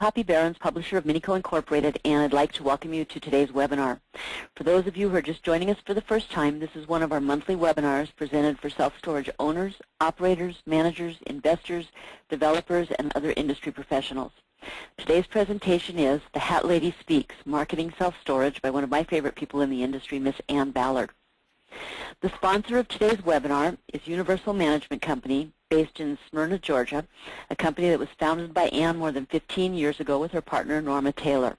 Poppy Behrens, publisher of Minico Incorporated, and I'd like to welcome you to today's webinar. For those of you who are just joining us for the first time, this is one of our monthly webinars presented for self-storage owners, operators, managers, investors, developers, and other industry professionals. Today's presentation is The Hat Lady Speaks, Marketing Self-Storage by one of my favorite people in the industry, Miss Ann Ballard. The sponsor of today's webinar is Universal Management Company, based in Smyrna, Georgia, a company that was founded by Ann more than 15 years ago with her partner, Norma Taylor.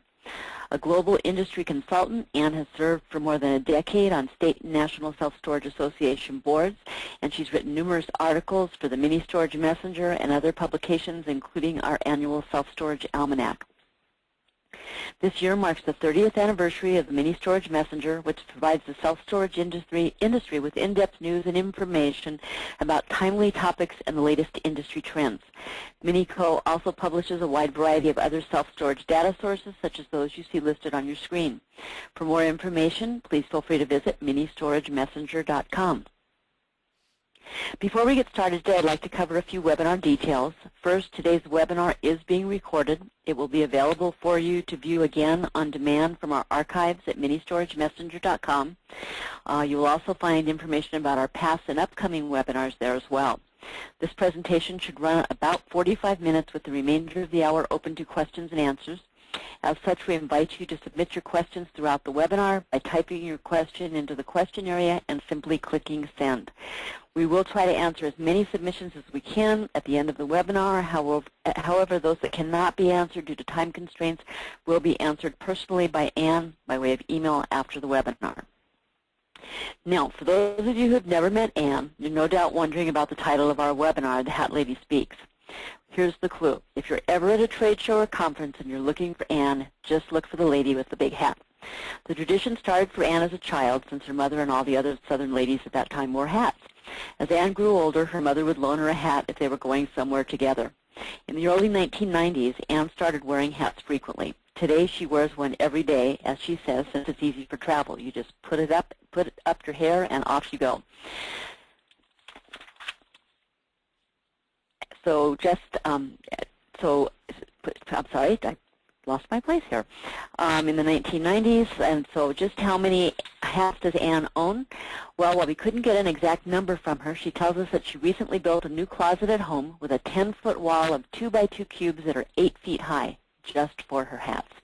A global industry consultant, Ann has served for more than a decade on state and national self-storage association boards, and she's written numerous articles for the Mini Storage Messenger and other publications, including our annual Self-Storage Almanac. This year marks the 30th anniversary of the Mini Storage Messenger, which provides the self-storage industry with in-depth news and information about timely topics and the latest industry trends. Minico also publishes a wide variety of other self-storage data sources, such as those you see listed on your screen. For more information, please feel free to visit ministoragemessenger.com. Before we get started today, I'd like to cover a few webinar details. First, today's webinar is being recorded. It will be available for you to view again on demand from our archives at ministoragemessenger.com. You will also find information about our past and upcoming webinars there as well. This presentation should run about 45 minutes with the remainder of the hour open to questions and answers. As such, we invite you to submit your questions throughout the webinar by typing your question into the question area and simply clicking send. We will try to answer as many submissions as we can at the end of the webinar. However, those that cannot be answered due to time constraints will be answered personally by Ann by way of email after the webinar. Now, for those of you who have never met Ann, you're no doubt wondering about the title of our webinar, The Hat Lady Speaks. Here's the clue. If you're ever at a trade show or conference and you're looking for Ann, just look for the lady with the big hat. The tradition started for Ann as a child, since her mother and all the other Southern ladies at that time wore hats. As Ann grew older, her mother would loan her a hat if they were going somewhere together. In the early 1990s, Ann started wearing hats frequently. Today, she wears one every day, as she says, since it's easy for travel. You just put it up your hair, and off you go. So I'm sorry, I lost my place here. In the 1990s, and so just how many hats does Ann own? Well, while we couldn't get an exact number from her, she tells us that she recently built a new closet at home with a 10-foot wall of 2x2 cubes that are 8 feet high, just for her hats.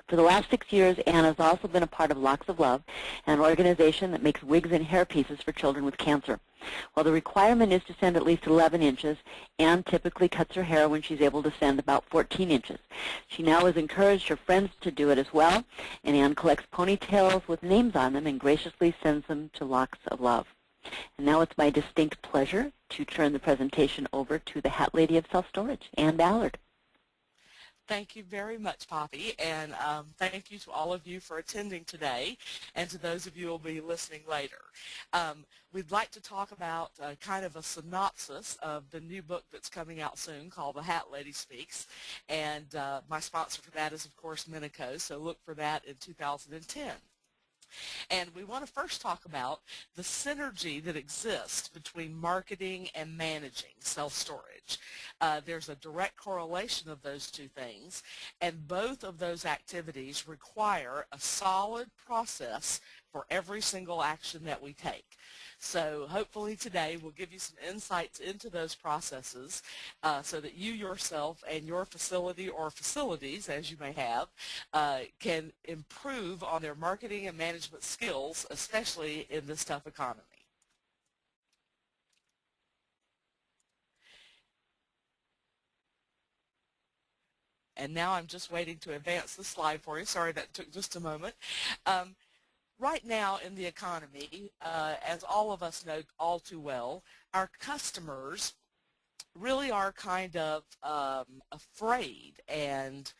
For the last 6 years, Ann has also been a part of Locks of Love, an organization that makes wigs and hair pieces for children with cancer. While the requirement is to send at least 11 inches, Ann typically cuts her hair when she's able to send about 14 inches. She now has encouraged her friends to do it as well, and Ann collects ponytails with names on them and graciously sends them to Locks of Love. And now it's my distinct pleasure to turn the presentation over to the Hat Lady of Self-Storage, Ann Ballard. Thank you very much, Poppy, and thank you to all of you for attending today, and to those of you who will be listening later. We'd like to talk about kind of a synopsis of the new book that's coming out soon called The Hat Lady Speaks, and my sponsor for that is, of course, Minico, so look for that in 2010. And we want to first talk about the synergy that exists between marketing and managing self-storage. There's a direct correlation of those two things, and both of those activities require a solid process for every single action that we take. So hopefully today we'll give you some insights into those processes so that you yourself and your facility or facilities, as you may have, can improve on their marketing and management skills, especially in this tough economy. And now I'm just waiting to advance the slide for you. Sorry, that took just a moment. Right now in the economy, as all of us know all too well, our customers really are kind of afraid and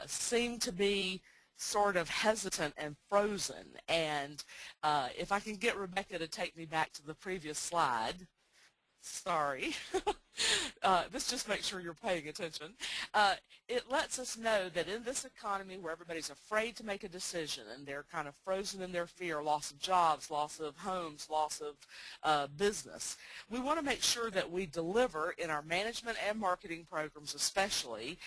seem to be sort of hesitant and frozen. And if I can get Rebecca to take me back to the previous slide. Sorry. This just makes sure you're paying attention. It lets us know that in this economy where everybody's afraid to make a decision and they're kind of frozen in their fear, loss of jobs, loss of homes, loss of business, we want to make sure that we deliver in our management and marketing programs especially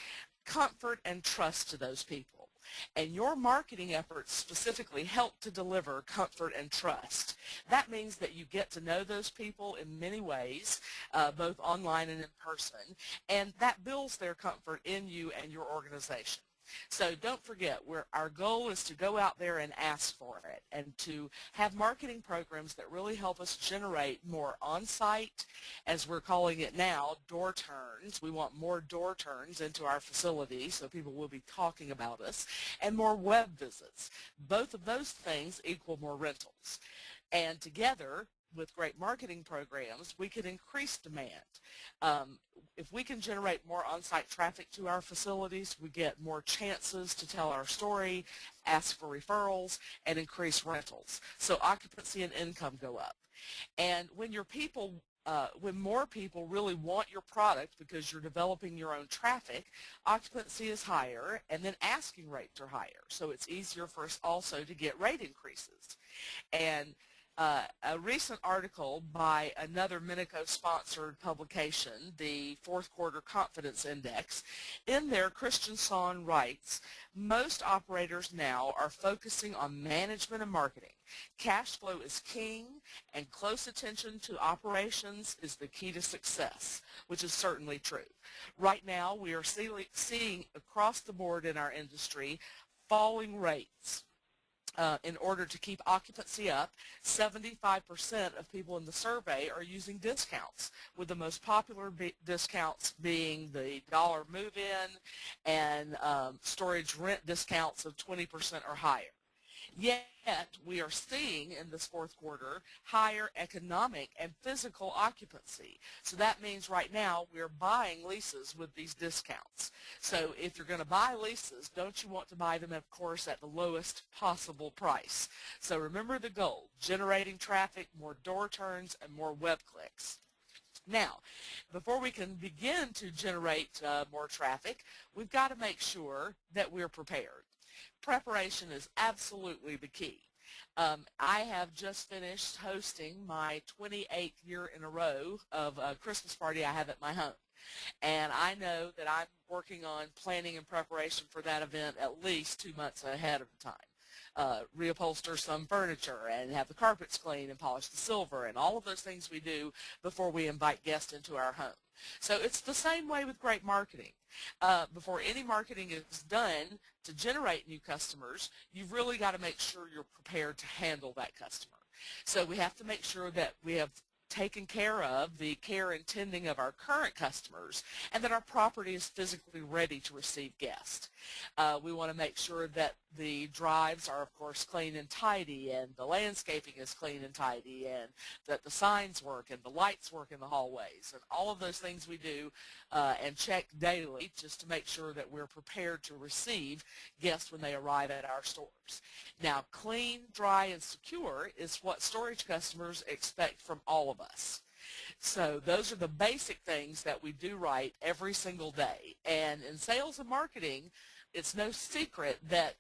comfort and trust to those people. And your marketing efforts specifically help to deliver comfort and trust. That means that you get to know those people in many ways, both online and in person, and that builds their comfort in you and your organization. So don't forget, our goal is to go out there and ask for it and to have marketing programs that really help us generate more on-site, as we're calling it now, door turns. We want more door turns into our facility so people will be talking about us, and more web visits. Both of those things equal more rentals. And together, with great marketing programs, we can increase demand. If we can generate more on-site traffic to our facilities, we get more chances to tell our story, ask for referrals, and increase rentals. So occupancy and income go up. And when when more people really want your product because you're developing your own traffic, occupancy is higher, and then asking rates are higher. So it's easier for us also to get rate increases. And a recent article by another Minico-sponsored publication, the Fourth Quarter Confidence Index, in there Christian Son writes, most operators now are focusing on management and marketing. Cash flow is king, and close attention to operations is the key to success, which is certainly true. Right now, we are seeing across the board in our industry falling rates. In order to keep occupancy up, 75% of people in the survey are using discounts, with the most popular discounts being the dollar move-in and storage rent discounts of 20% or higher. Yet, we are seeing in this fourth quarter higher economic and physical occupancy. So that means right now we're buying leases with these discounts. So if you're going to buy leases, don't you want to buy them, of course, at the lowest possible price? So remember the goal, generating traffic, more door turns, and more web clicks. Now, before we can begin to generate more traffic, we've got to make sure that we're prepared. Preparation is absolutely the key. I have just finished hosting my 28th year in a row of a Christmas party I have at my home. And I know that I'm working on planning and preparation for that event at least 2 months ahead of time. Reupholster some furniture and have the carpets cleaned and polish the silver and all of those things we do before we invite guests into our home. So it's the same way with great marketing. Before any marketing is done to generate new customers, you've really got to make sure you're prepared to handle that customer. So we have to make sure that we have taken care of the care and tending of our current customers and that our property is physically ready to receive guests. We want to make sure that the drives are, of course, clean and tidy, and the landscaping is clean and tidy, and that the signs work and the lights work in the hallways, and all of those things we do and check daily just to make sure that we're prepared to receive guests when they arrive at our stores. Now, clean, dry, and secure is what storage customers expect from all of us. So those are the basic things that we do right every single day. And in sales and marketing, it's no secret that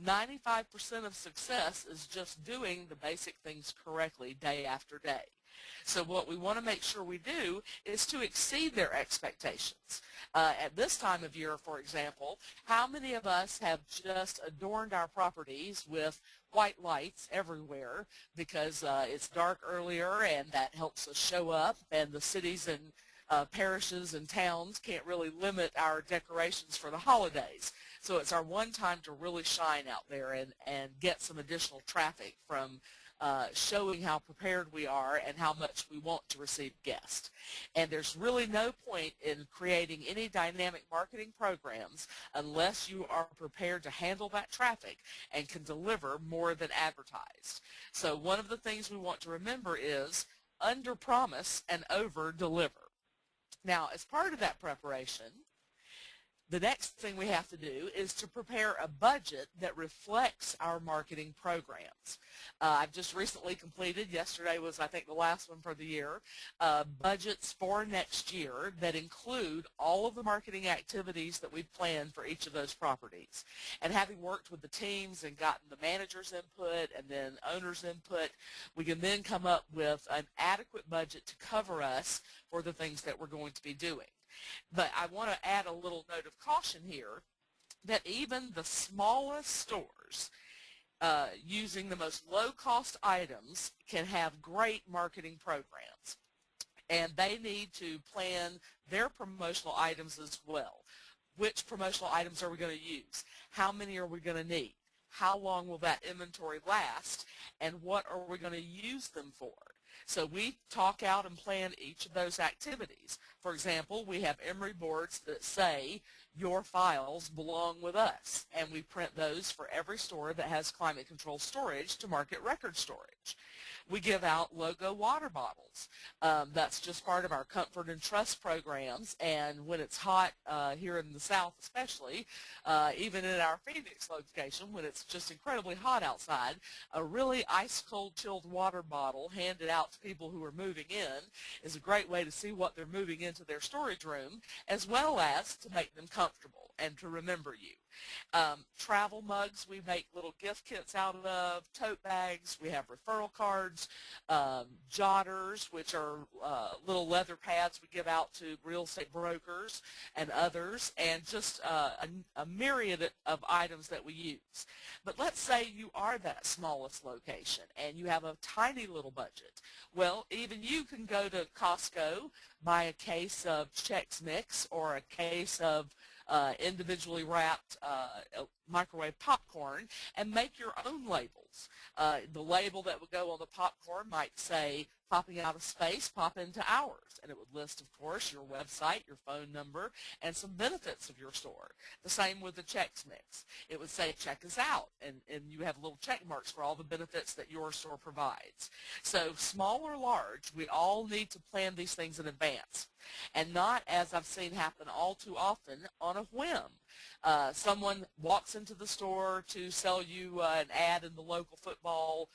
95% of success is just doing the basic things correctly day after day. So what we want to make sure we do is to exceed their expectations. At this time of year, for example, how many of us have just adorned our properties with white lights everywhere because it's dark earlier and that helps us show up, and the cities and parishes and towns can't really limit our decorations for the holidays. So it's our one time to really shine out there and get some additional traffic from showing how prepared we are and how much we want to receive guests. And there's really no point in creating any dynamic marketing programs unless you are prepared to handle that traffic and can deliver more than advertised. So one of the things we want to remember is under-promise and over-deliver. Now, as part of that preparation, the next thing we have to do is to prepare a budget that reflects our marketing programs. I've just recently completed, yesterday was I think the last one for the year, budgets for next year that include all of the marketing activities that we've planned for each of those properties. And having worked with the teams and gotten the manager's input and then owner's input, we can then come up with an adequate budget to cover us for the things that we're going to be doing. But I want to add a little note of of caution here that even the smallest stores using the most low-cost items can have great marketing programs. And they need to plan their promotional items as well. Which promotional items are we going to use? How many are we going to need? How long will that inventory last? And what are we going to use them for? So we talk out and plan each of those activities. For example, we have emery boards that say your files belong with us, and we print those for every store that has climate control storage to market record storage. We give out logo water bottles. That's just part of our Comfort and Trust programs, and when it's hot here in the South especially, even in our Phoenix location, when it's just incredibly hot outside, a really ice-cold chilled water bottle handed out to people who are moving in is a great way to see what they're moving into their storage room, as well as to make them comfortable and to remember you. Travel mugs we make little gift kits out of, tote bags, we have referral cards, jotters, which are little leather pads we give out to real estate brokers and others, and just a myriad of items that we use. But let's say you are that smallest location and you have a tiny little budget. Well, even you can go to Costco, buy a case of Chex Mix or a case of individually wrapped microwave popcorn and make your own labels. The label that would go on the popcorn might say, popping out of space, pop into ours. And it would list, of course, your website, your phone number, and some benefits of your store. The same with the Chex Mix. It would say, check us out, and you have little check marks for all the benefits that your store provides. So small or large, we all need to plan these things in advance, and not, as I've seen happen all too often, on a whim. Someone walks into the store to sell you an ad in the local football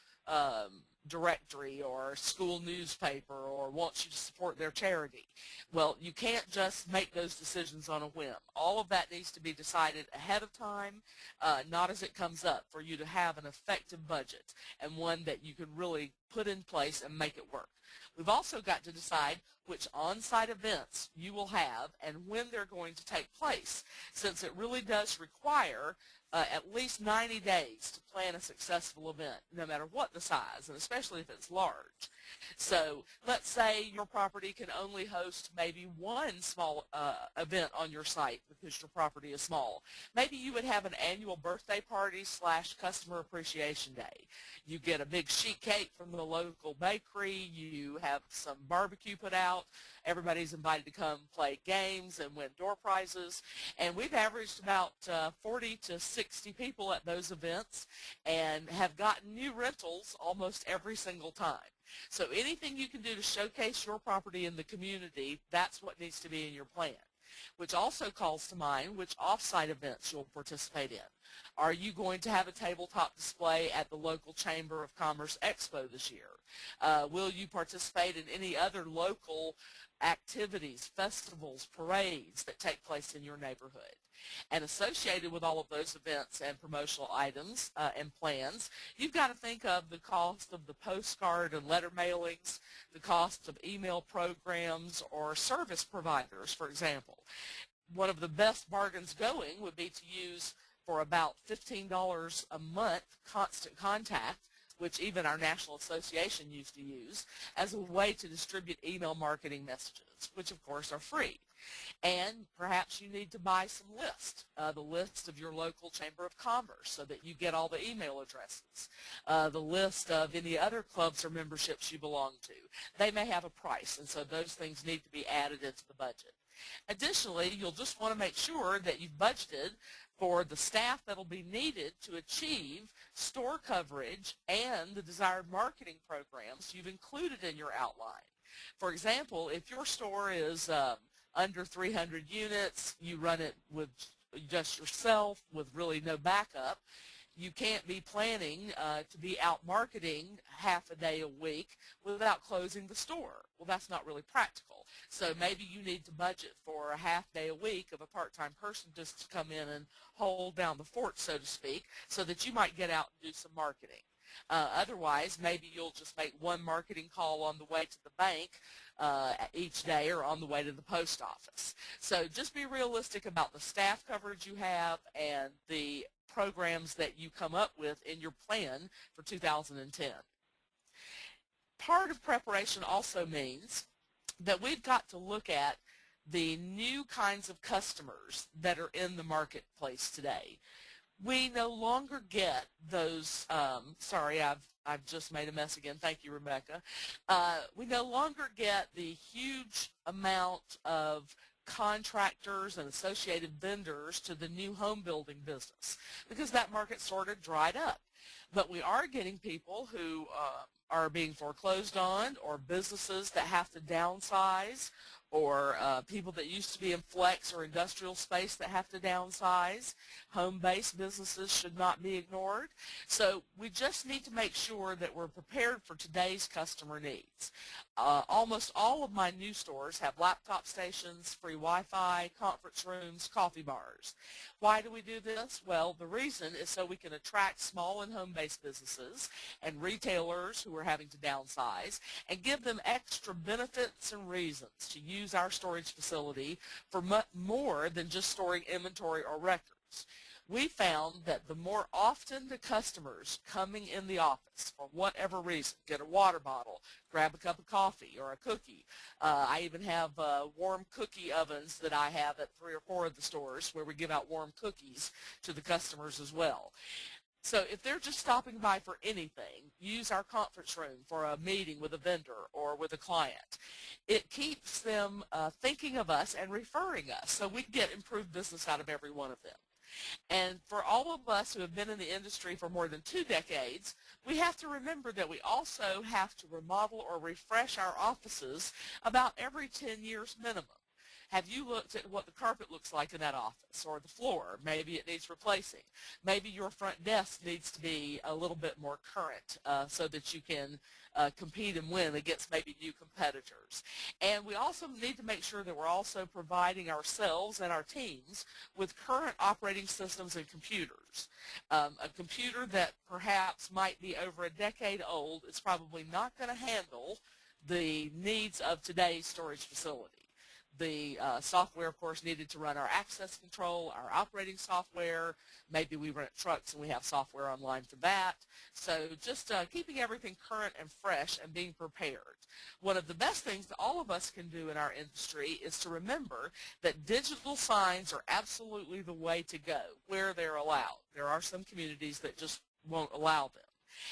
directory or school newspaper, or wants you to support their charity. Well, you can't just make those decisions on a whim. All of that needs to be decided ahead of time, not as it comes up, for you to have an effective budget and one that you can really put in place and make it work. We've also got to decide which on-site events you will have and when they're going to take place, since it really does require at least 90 days to plan a successful event, no matter what the size, and especially if it's large. So let's say your property can only host maybe one small event on your site because your property is small. Maybe you would have an annual birthday party / customer appreciation day. You get a big sheet cake from the local bakery, you have some barbecue put out, everybody's invited to come play games and win door prizes, and we've averaged about 40 to 60 people at those events and have gotten new rentals almost every single time. So anything you can do to showcase your property in the community, that's what needs to be in your plan. Which also calls to mind which off-site events you'll participate in. Are you going to have a tabletop display at the local Chamber of Commerce Expo this year? Will you participate in any other local activities, festivals, parades that take place in your neighborhood? And associated with all of those events and promotional items and plans, you've got to think of the cost of the postcard and letter mailings, the cost of email programs or service providers, for example. One of the best bargains going would be to use, for about $15 a month, Constant Contact, which even our National Association used to use, as a way to distribute email marketing messages, which of course are free. And perhaps you need to buy some lists, the list of your local Chamber of Commerce, so that you get all the email addresses, the list of any other clubs or memberships you belong to. They may have a price, and so those things need to be added into the budget. Additionally, you'll just want to make sure that you've budgeted for the staff that will be needed to achieve store coverage and the desired marketing programs you've included in your outline. For example, if your store is under 300 units, you run it with just yourself with really no backup, you can't be planning to be out marketing half a day a week without closing the store. Well, that's not really practical. So maybe you need to budget for a half day a week of a part-time person just to come in and hold down the fort, so to speak, so that you might get out and do some marketing. Otherwise, maybe you'll just make one marketing call on the way to the bank each day or on the way to the post office. So just be realistic about the staff coverage you have and the programs that you come up with in your plan for 2010. Part of preparation also means that we've got to look at the new kinds of customers that are in the marketplace today. We no longer get those, sorry, I've just made a mess again. Thank you, Rebecca. We no longer get the huge amount of contractors and associated vendors to the new home building business because that market sort of dried up. But we are getting people who are being foreclosed on, or businesses that have to downsize, or people that used to be in flex or industrial space that have to downsize. Home-based businesses should not be ignored. So we just need to make sure that we're prepared for today's customer needs. Almost all of my new stores have laptop stations, free Wi-Fi, conference rooms, coffee bars. Why do we do this? Well, the reason is so we can attract small and home-based businesses and retailers who are having to downsize and give them extra benefits and reasons to use our storage facility for more than just storing inventory or records. We found that the more often the customers coming in the office for whatever reason, get a water bottle, grab a cup of coffee or a cookie. I even have warm cookie ovens that I have at 3 or 4 of the stores where we give out warm cookies to the customers as well. So if they're just stopping by for anything, use our conference room for a meeting with a vendor or with a client. It keeps them thinking of us and referring us, so we get improved business out of every one of them. And for all of us who have been in the industry for more than 2 decades, we have to remember that we also have to remodel or refresh our offices about every 10 years minimum. Have you looked at what the carpet looks like in that office, or the floor? Maybe it needs replacing. Maybe your front desk needs to be a little bit more current so that you can compete and win against maybe new competitors. And we also need to make sure that we're also providing ourselves and our teams with current operating systems and computers. A computer that perhaps might be over a decade old is probably not going to handle the needs of today's storage facility. The software, of course, needed to run our access control, our operating software. Maybe we rent trucks and we have software online for that. So just keeping everything current and fresh and being prepared. One of the best things that all of us can do in our industry is to remember that digital signs are absolutely the way to go where they're allowed. There are some communities that just won't allow them.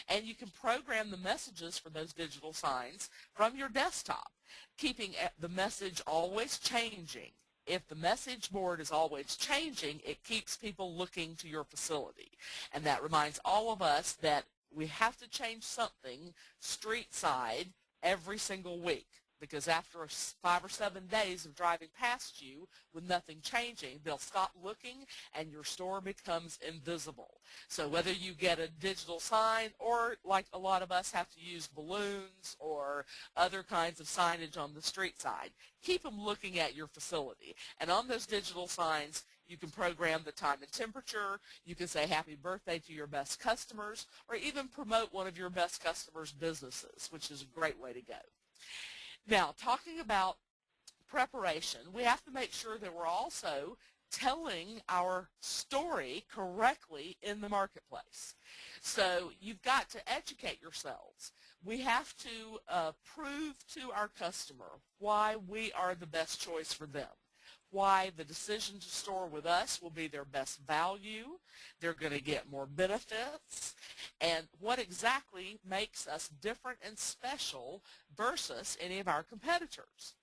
And you can program the messages for those digital signs from your desktop, keeping the message always changing. If the message board is always changing, it keeps people looking to your facility. And that reminds all of us that we have to change something street side every single week, because after 5 or 7 days of driving past you with nothing changing, they'll stop looking and your store becomes invisible. So whether you get a digital sign, or like a lot of us have to use balloons or other kinds of signage on the street side, keep them looking at your facility. And on those digital signs, you can program the time and temperature, you can say happy birthday to your best customers, or even promote one of your best customers' businesses, which is a great way to go. Now, talking about preparation, we have to make sure that we're also telling our story correctly in the marketplace. So you've got to educate yourselves. We have to prove to our customer why we are the best choice for them, why the decision to store with us will be their best value, they're going to get more benefits, and what exactly makes us different and special versus any of our competitors.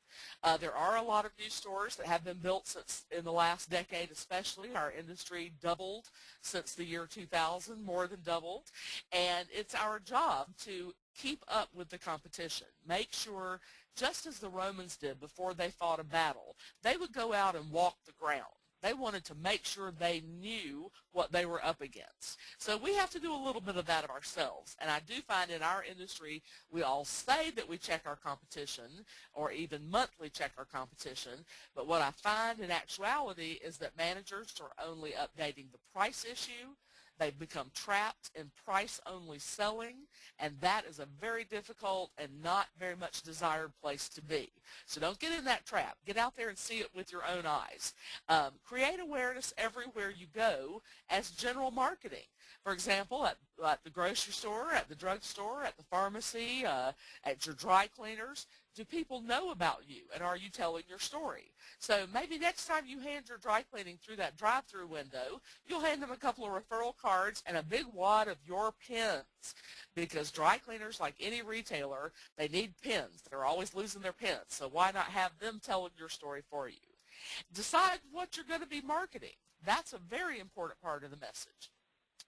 There are a lot of new stores that have been built since in the last decade especially. Our industry doubled since the year 2000, more than doubled, and it's our job to keep up with the competition. Make sure, just as the Romans did before they fought a battle, they would go out and walk the ground. They wanted to make sure they knew what they were up against. So we have to do a little bit of that of ourselves. And I do find in our industry, we all say that we check our competition, or even monthly check our competition. But what I find in actuality is that managers are only updating the price issue, They've become trapped in price-only selling, and that is a very difficult and not very much desired place to be. So don't get in that trap. Get out there and see it with your own eyes. Create awareness everywhere you go as general marketing. For example, at the grocery store, at the drugstore, at the pharmacy, at your dry cleaners, do people know about you, and are you telling your story? So maybe next time you hand your dry cleaning through that drive-through window, you'll hand them a couple of referral cards and a big wad of your pens, because dry cleaners, like any retailer, they need pens. They're always losing their pens, so why not have them telling your story for you? Decide what you're going to be marketing. That's a very important part of the message.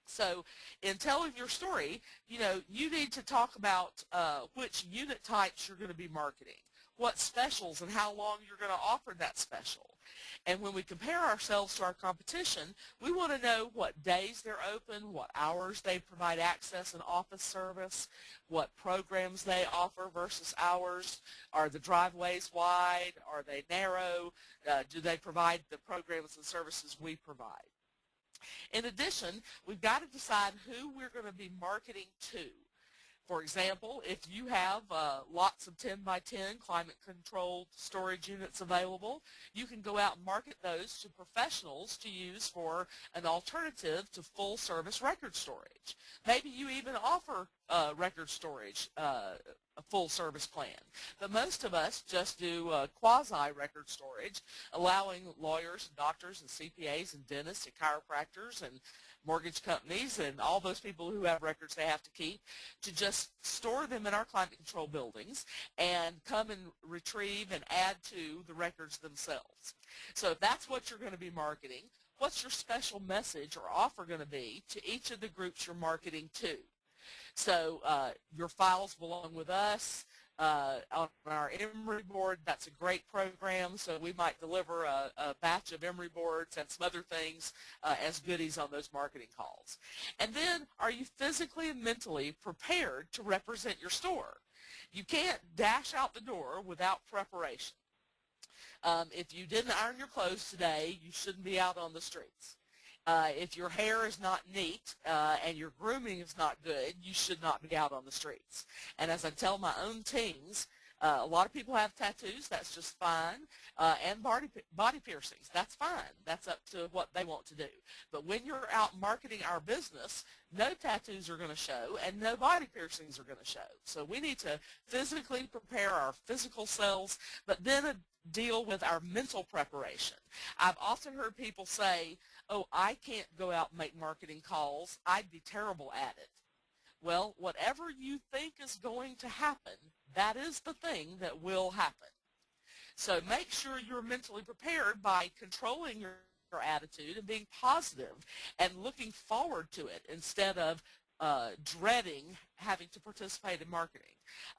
So in telling your story, you need to talk about which unit types you're going to be marketing, what specials and how long you're going to offer that special. And when we compare ourselves to our competition, we want to know what days they're open, what hours they provide access and office service, what programs they offer versus ours. Are the driveways wide? Are they narrow? Do they provide the programs and services we provide? In addition, we've got to decide who we're going to be marketing to. For example, if you have lots of 10 by 10 climate-controlled storage units available, you can go out and market those to professionals to use for an alternative to full-service record storage. Maybe you even offer record storage, a full-service plan. But most of us just do quasi-record storage, allowing lawyers and doctors and CPAs and dentists and chiropractors and mortgage companies and all those people who have records they have to keep to just store them in our climate control buildings and come and retrieve and add to the records themselves. So if that's what you're going to be marketing, what's your special message or offer going to be to each of the groups you're marketing to? So your files belong with us. On our emery board, that's a great program, so we might deliver a batch of emery boards and some other things as goodies on those marketing calls. And then, are you physically and mentally prepared to represent your store? You can't dash out the door without preparation. If you didn't iron your clothes today, you shouldn't be out on the streets. If your hair is not neat and your grooming is not good, you should not be out on the streets. And as I tell my own teens, a lot of people have tattoos, that's just fine, and body piercings, that's fine. That's up to what they want to do. But when you're out marketing our business, no tattoos are going to show and no body piercings are going to show. So we need to physically prepare our physical selves, but then deal with our mental preparation. I've often heard people say, oh, I can't go out and make marketing calls. I'd be terrible at it. Well, whatever you think is going to happen, that is the thing that will happen. So make sure you're mentally prepared by controlling your attitude and being positive and looking forward to it instead of dreading having to participate in marketing.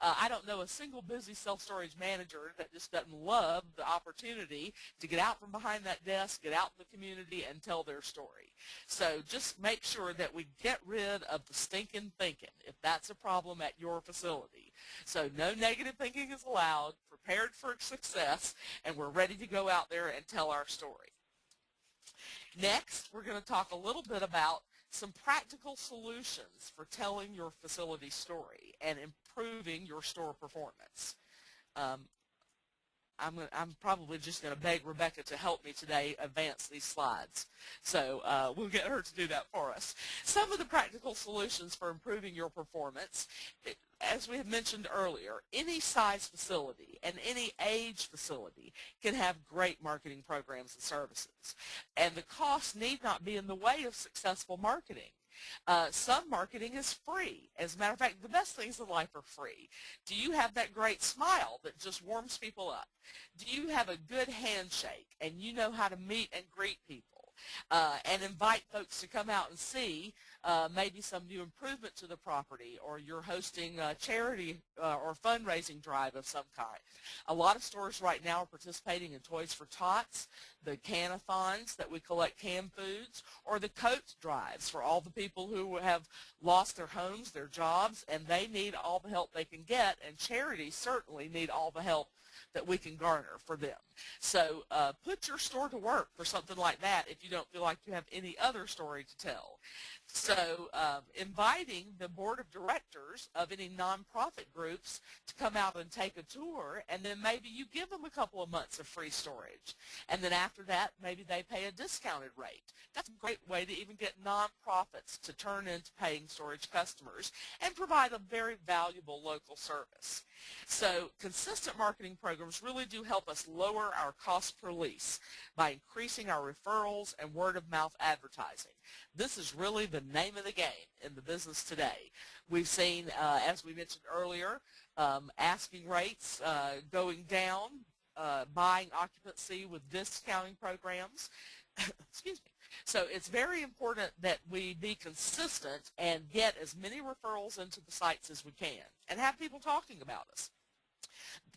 I don't know a single busy self-storage manager that just doesn't love the opportunity to get out from behind that desk, get out in the community, and tell their story. So just make sure that we get rid of the stinking thinking if that's a problem at your facility. So no negative thinking is allowed, prepared for success, and we're ready to go out there and tell our story. Next, we're going to talk a little bit about some practical solutions for telling your facility story and improving your store performance. I'm probably just going to beg Rebecca to help me today advance these slides. So we'll get her to do that for us. Some of the practical solutions for improving your performance, as we have mentioned earlier, any size facility and any age facility can have great marketing programs and services. And the cost need not be in the way of successful marketing. Some marketing is free. As a matter of fact, the best things in life are free. Do you have that great smile that just warms people up? Do you have a good handshake and you know how to meet and greet people and invite folks to come out and see maybe some new improvement to the property, or you're hosting a charity or fundraising drive of some kind? A lot of stores right now are participating in Toys for Tots, the can-a-thons that we collect canned foods, or the coat drives for all the people who have lost their homes, their jobs, and they need all the help they can get, and charities certainly need all the help that we can garner for them. So put your store to work for something like that if you don't feel like you have any other story to tell. So inviting the board of directors of any nonprofit groups to come out and take a tour, and then maybe you give them a couple of months of free storage. And then after that, maybe they pay a discounted rate. That's a great way to even get nonprofits to turn into paying storage customers and provide a very valuable local service. So consistent marketing programs really do help us lower our cost per lease by increasing our referrals and word-of-mouth advertising. This is really the name of the game in the business today. We've seen, as we mentioned earlier, asking rates going down, buying occupancy with discounting programs. Excuse me. So it's very important that we be consistent and get as many referrals into the sites as we can and have people talking about us.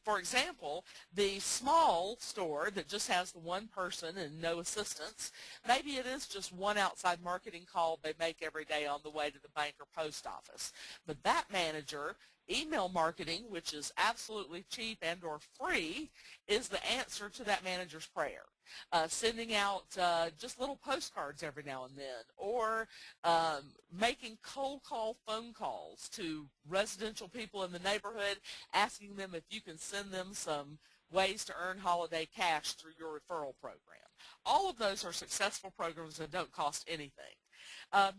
For example, the small store that just has the one person and no assistants, maybe it is just one outside marketing call they make every day on the way to the bank or post office. But that manager, email marketing, which is absolutely cheap and or free, is the answer to that manager's prayer. Sending out just little postcards every now and then, or making cold call phone calls to residential people in the neighborhood, asking them if you can send them some ways to earn holiday cash through your referral program. All of those are successful programs that don't cost anything.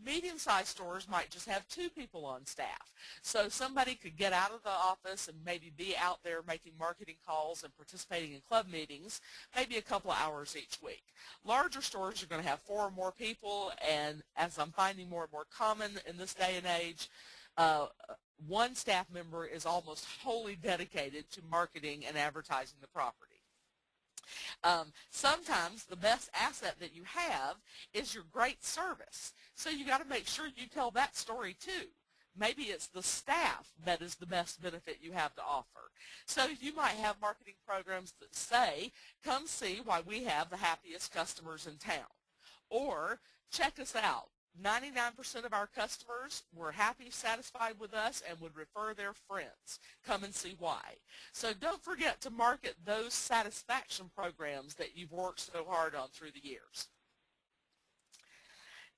Medium-sized stores might just have 2 people on staff. So somebody could get out of the office and maybe be out there making marketing calls and participating in club meetings maybe a couple of hours each week. Larger stores are going to have 4 or more people, and as I'm finding more and more common in this day and age, one staff member is almost wholly dedicated to marketing and advertising the property. Sometimes the best asset that you have is your great service. So you got to make sure you tell that story too. Maybe it's the staff that is the best benefit you have to offer. So you might have marketing programs that say, come see why we have the happiest customers in town. Or check us out. 99% of our customers were happy, satisfied with us, and would refer their friends. Come and see why. So don't forget to market those satisfaction programs that you've worked so hard on through the years.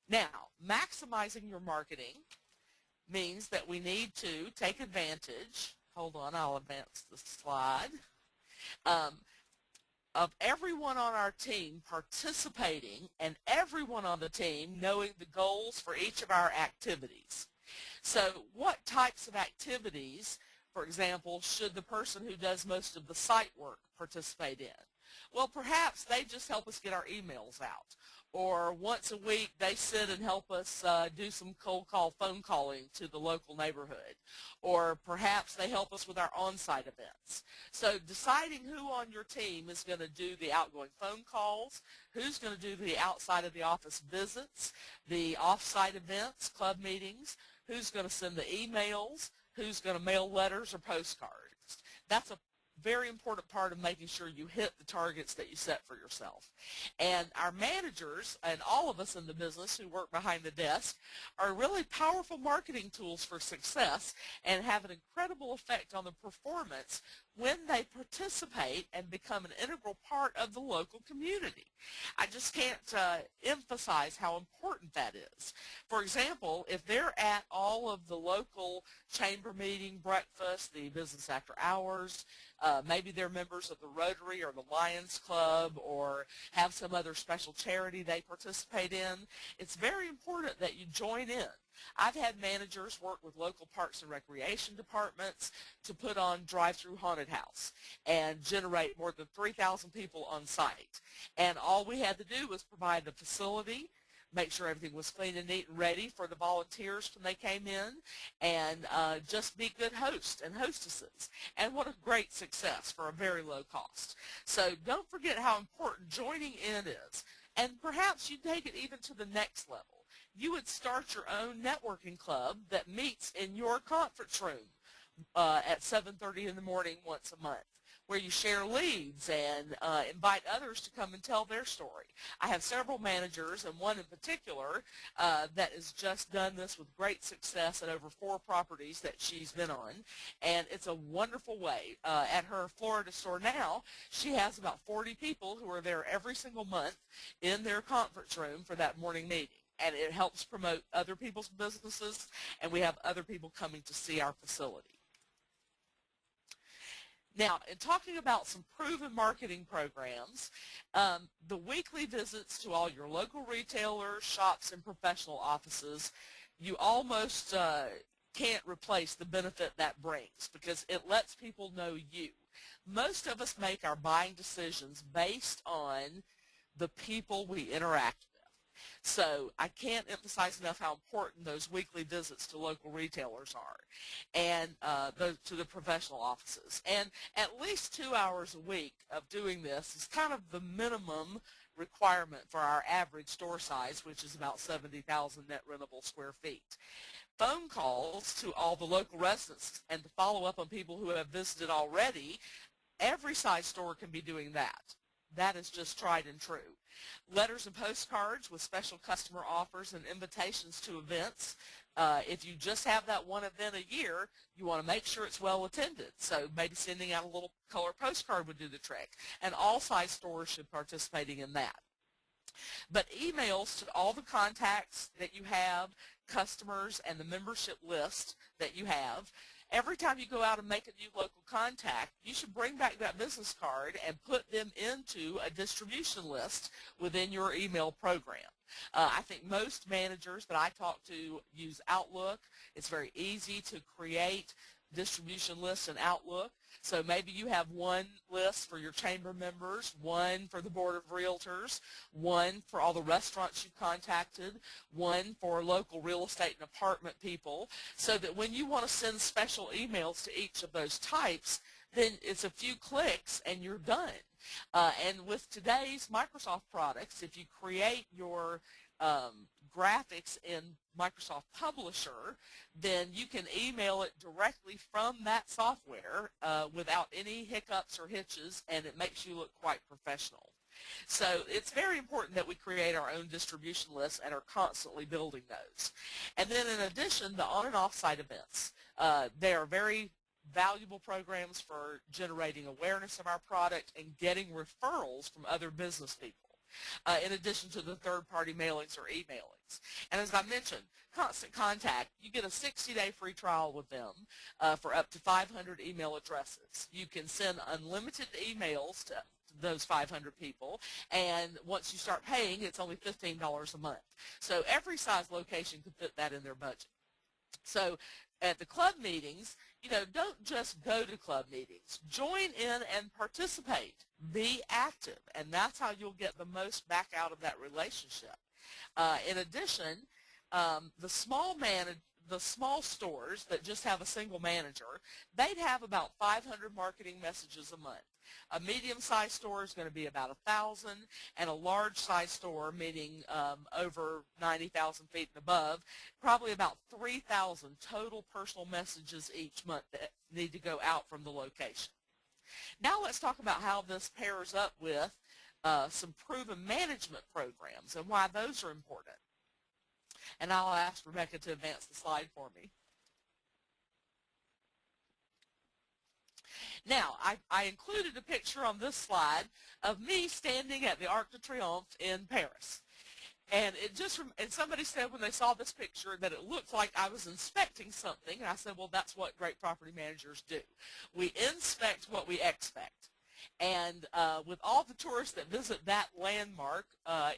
Now, maximizing your marketing means that we need to take advantage, hold on, I'll advance the slide, of everyone on our team participating and everyone on the team knowing the goals for each of our activities. So what types of activities, for example, should the person who does most of the site work participate in? Well, perhaps they just help us get our emails out. Or once a week, they sit and help us do some cold call phone calling to the local neighborhood. Or perhaps they help us with our on-site events. So deciding who on your team is going to do the outgoing phone calls, who's going to do the outside of the office visits, the off-site events, club meetings, who's going to send the emails, who's going to mail letters or postcards. That's a very important part of making sure you hit the targets that you set for yourself. And our managers and all of us in the business who work behind the desk are really powerful marketing tools for success and have an incredible effect on the performance when they participate and become an integral part of the local community. I just can't emphasize how important that is. For example, if they're at all of the local chamber meeting, breakfast, the business after hours, maybe they're members of the Rotary or the Lions Club or have some other special charity they participate in, it's very important that you join in. I've had managers work with local parks and recreation departments to put on drive-through haunted house and generate more than 3,000 people on site. And all we had to do was provide the facility, make sure everything was clean and neat and ready for the volunteers when they came in, and just be good hosts and hostesses. And what a great success for a very low cost. So don't forget how important joining in is. And perhaps you take it even to the next level. You would start your own networking club that meets in your conference room at 7:30 in the morning once a month, where you share leads and invite others to come and tell their story. I have several managers, and one in particular that has just done this with great success at over 4 properties that she's been on, and it's a wonderful way. At her Florida store now, she has about 40 people who are there every single month in their conference room for that morning meeting. and it helps promote other people's businesses, and we have other people coming to see our facility. Now, in talking about some proven marketing programs, the weekly visits to all your local retailers, shops, and professional offices, you almost can't replace the benefit that brings because it lets people know you. Most of us make our buying decisions based on the people we interact with. So I can't emphasize enough how important those weekly visits to local retailers are and to the professional offices. And at least 2 hours a week of doing this is kind of the minimum requirement for our average store size, which is about 70,000 net rentable square feet. Phone calls to all the local residents and to follow up on people who have visited already, every size store can be doing that. That is just tried and true. Letters and postcards with special customer offers and invitations to events. If you just have that one event a year, you want to make sure it's well attended. So maybe sending out a little color postcard would do the trick. And all size stores should be participating in that. But emails to all the contacts that you have, customers, and the membership list that you have. Every time you go out and make a new local contact, you should bring back that business card and put them into a distribution list within your email program. I think most managers that I talk to use Outlook. It's very easy to create distribution lists in Outlook. So maybe you have one list for your chamber members, one for the board of realtors, one for all the restaurants you've contacted, one for local real estate and apartment people, so that when you want to send special emails to each of those types, then it's a few clicks and you're done. And with today's Microsoft products, if you create your graphics in Microsoft Publisher, then you can email it directly from that software without any hiccups or hitches, and it makes you look quite professional. So it's very important that we create our own distribution lists and are constantly building those. And then in addition, the on and off site events. They are very valuable programs for generating awareness of our product and getting referrals from other business people. In addition to the third-party mailings or emailings. And as I mentioned, Constant Contact, you get a 60-day free trial with them for up to 500 email addresses. You can send unlimited emails to those 500 people, and once you start paying, it's only $15 a month. So every size location can fit that in their budget. So at the club meetings, don't just go to club meetings. Join in and participate. Be active, and that's how you'll get the most back out of that relationship. In addition, the small stores that just have a single manager, they'd have about 500 marketing messages a month. A medium-sized store is going to be about 1,000, and a large-sized store, meaning over 90,000 feet and above, probably about 3,000 total personal messages each month that need to go out from the location. Now let's talk about how this pairs up with some proven management programs and why those are important. And I'll ask Rebecca to advance the slide for me. Now, I included a picture on this slide of me standing at the Arc de Triomphe in Paris. And somebody said when they saw this picture that it looked like I was inspecting something, and I said, well, that's what great property managers do. We inspect what we expect. And with all the tourists that visit that landmark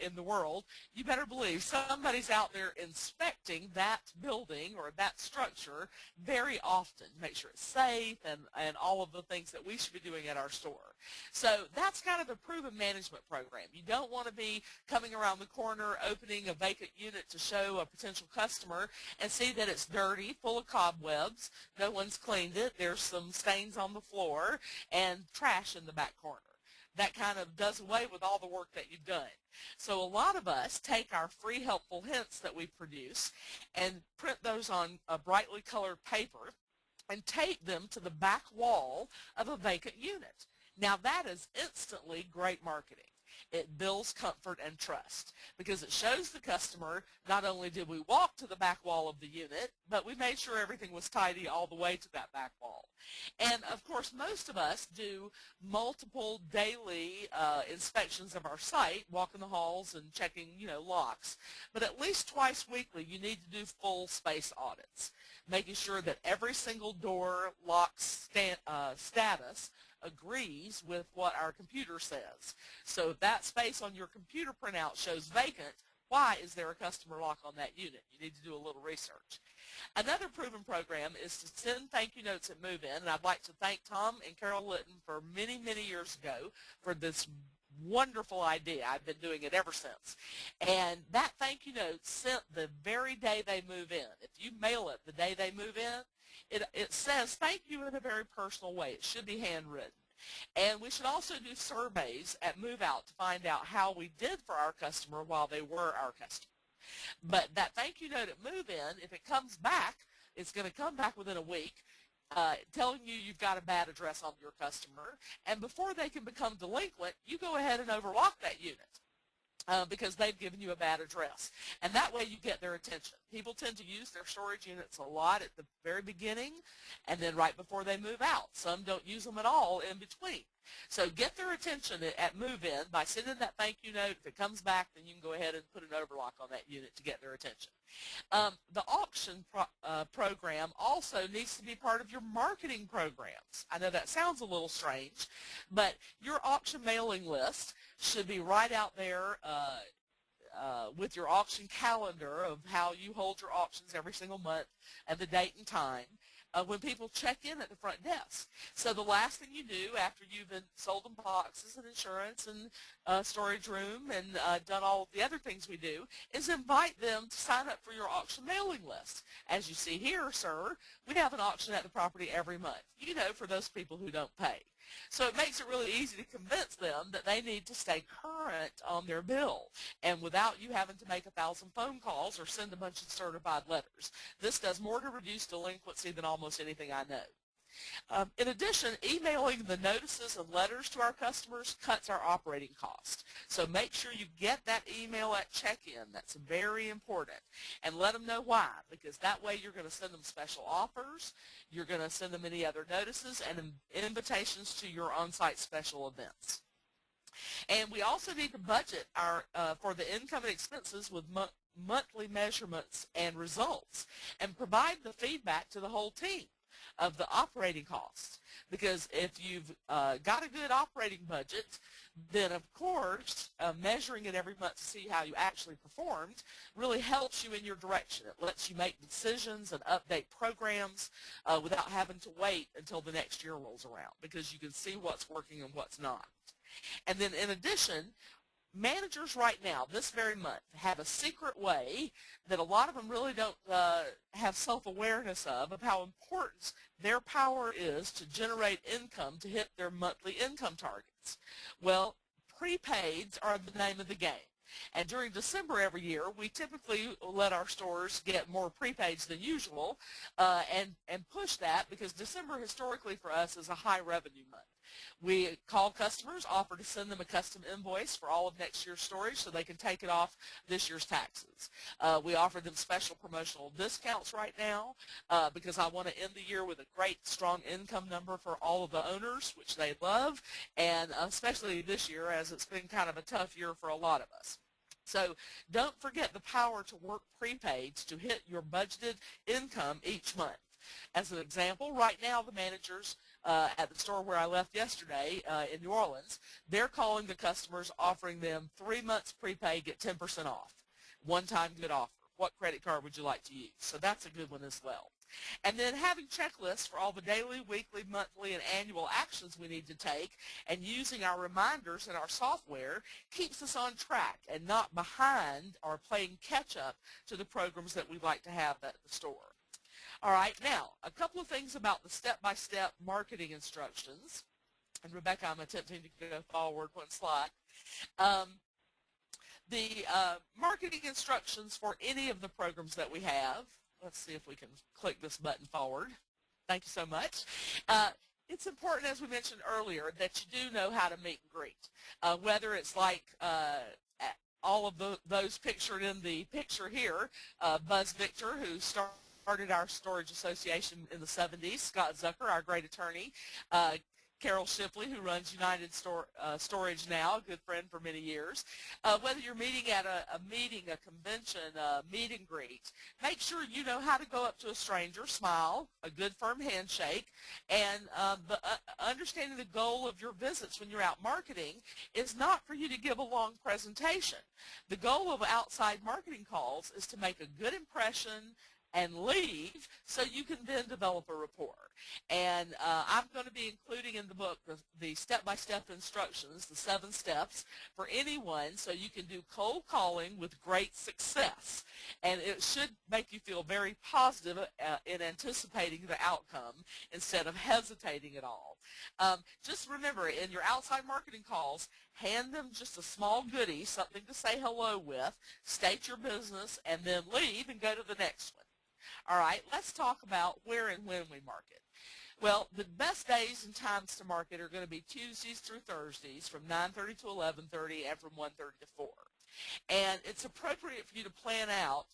in the world, you better believe somebody's out there inspecting that building or that structure very often. Make sure it's safe and all of the things that we should be doing at our store. So that's kind of the proven management program. You don't want to be coming around the corner, opening a vacant unit to show a potential customer and see that it's dirty, full of cobwebs, no one's cleaned it, there's some stains on the floor, and trash in the back corner. That kind of does away with all the work that you've done. So a lot of us take our free helpful hints that we produce and print those on a brightly colored paper and tape them to the back wall of a vacant unit. Now that is instantly great marketing. It builds comfort and trust because it shows the customer not only did we walk to the back wall of the unit, but we made sure everything was tidy all the way to that back wall. And of course, most of us do multiple daily inspections of our site, walking the halls and checking, locks. But at least twice weekly, you need to do full space audits, making sure that every single door lock status agrees with what our computer says. So if that space on your computer printout shows vacant, why is there a customer lock on that unit? You need to do a little research. Another proven program is to send thank you notes at move-in, and I'd like to thank Tom and Carol Litton for many, many years ago for this wonderful idea. I've been doing it ever since. And that thank you note sent the very day they move in. If you mail it the day they move in, it says thank you in a very personal way. It should be handwritten. And we should also do surveys at move out to find out how we did for our customer while they were our customer. But that thank you note at move-in, if it comes back, it's going to come back within a week, telling you you've got a bad address on your customer. And before they can become delinquent, you go ahead and overlock that unit. Because they've given you a bad address. And that way you get their attention. People tend to use their storage units a lot at the very beginning and then right before they move out. Some don't use them at all in between. So get their attention at move-in by sending that thank you note. If it comes back, then you can go ahead and put an overlock on that unit to get their attention. The auction program also needs to be part of your marketing programs. I know that sounds a little strange, but your auction mailing list should be right out there with your auction calendar of how you hold your auctions every single month and the date and time when people check in at the front desk. So the last thing you do after you've sold them boxes and insurance and storage room and done all of the other things we do is invite them to sign up for your auction mailing list. As you see here, sir, we have an auction at the property every month, for those people who don't pay. So it makes it really easy to convince them that they need to stay current on their bill and without you having to make 1,000 phone calls or send a bunch of certified letters. This does more to reduce delinquency than almost anything I know. In addition, emailing the notices and letters to our customers cuts our operating cost. So make sure you get that email at check-in. That's very important. And let them know why, because that way you're going to send them special offers, you're going to send them any other notices and invitations to your on-site special events. And we also need to budget for the income and expenses with monthly measurements and results and provide the feedback to the whole team of the operating costs. Because if you've got a good operating budget, then of course measuring it every month to see how you actually performed really helps you in your direction. It lets you make decisions and update programs without having to wait until the next year rolls around, because you can see what's working and what's not. And then in addition, managers right now, this very month, have a secret way that a lot of them really don't have self-awareness of how important their power is to generate income to hit their monthly income targets. Well, prepaids are the name of the game. And during December every year, we typically let our stores get more prepaids than usual and push that, because December historically for us is a high revenue month. We call customers, offer to send them a custom invoice for all of next year's storage so they can take it off this year's taxes. We offer them special promotional discounts right now because I want to end the year with a great, strong income number for all of the owners, which they love, and especially this year as it's been kind of a tough year for a lot of us. So don't forget the power to work prepaids to hit your budgeted income each month. As an example, right now the managers at the store where I left yesterday in New Orleans, they're calling the customers, offering them 3 months prepaid, get 10% off. One-time good offer. What credit card would you like to use? So that's a good one as well. And then having checklists for all the daily, weekly, monthly, and annual actions we need to take, and using our reminders in our software keeps us on track and not behind or playing catch-up to the programs that we'd like to have at the store. All right, now, a couple of things about the step-by-step marketing instructions. And Rebecca, I'm attempting to go forward one slide. The marketing instructions for any of the programs that we have, let's see if we can click this button forward. Thank you so much. it's important, as we mentioned earlier, that you do know how to meet and greet. Whether it's like all of those pictured in the picture here, Buzz Victor, who started our storage association in the 70s, Scott Zucker, our great attorney, Carol Shipley, who runs United Storage now, a good friend for many years. Whether you're meeting at a meeting, a convention, a meet and greet, make sure you know how to go up to a stranger, smile, a good firm handshake, and understanding the goal of your visits when you're out marketing is not for you to give a long presentation. The goal of outside marketing calls is to make a good impression and leave so you can then develop a rapport. And I'm going to be including in the book the step-by-step instructions, the 7 steps for anyone so you can do cold calling with great success. And it should make you feel very positive in anticipating the outcome instead of hesitating at all. Just remember, in your outside marketing calls, hand them just a small goodie, something to say hello with, state your business, and then leave and go to the next one. All right, let's talk about where and when we market. Well, the best days and times to market are going to be Tuesdays through Thursdays from 9:30 to 11:30 and from 1:30 to 4. And it's appropriate for you to plan out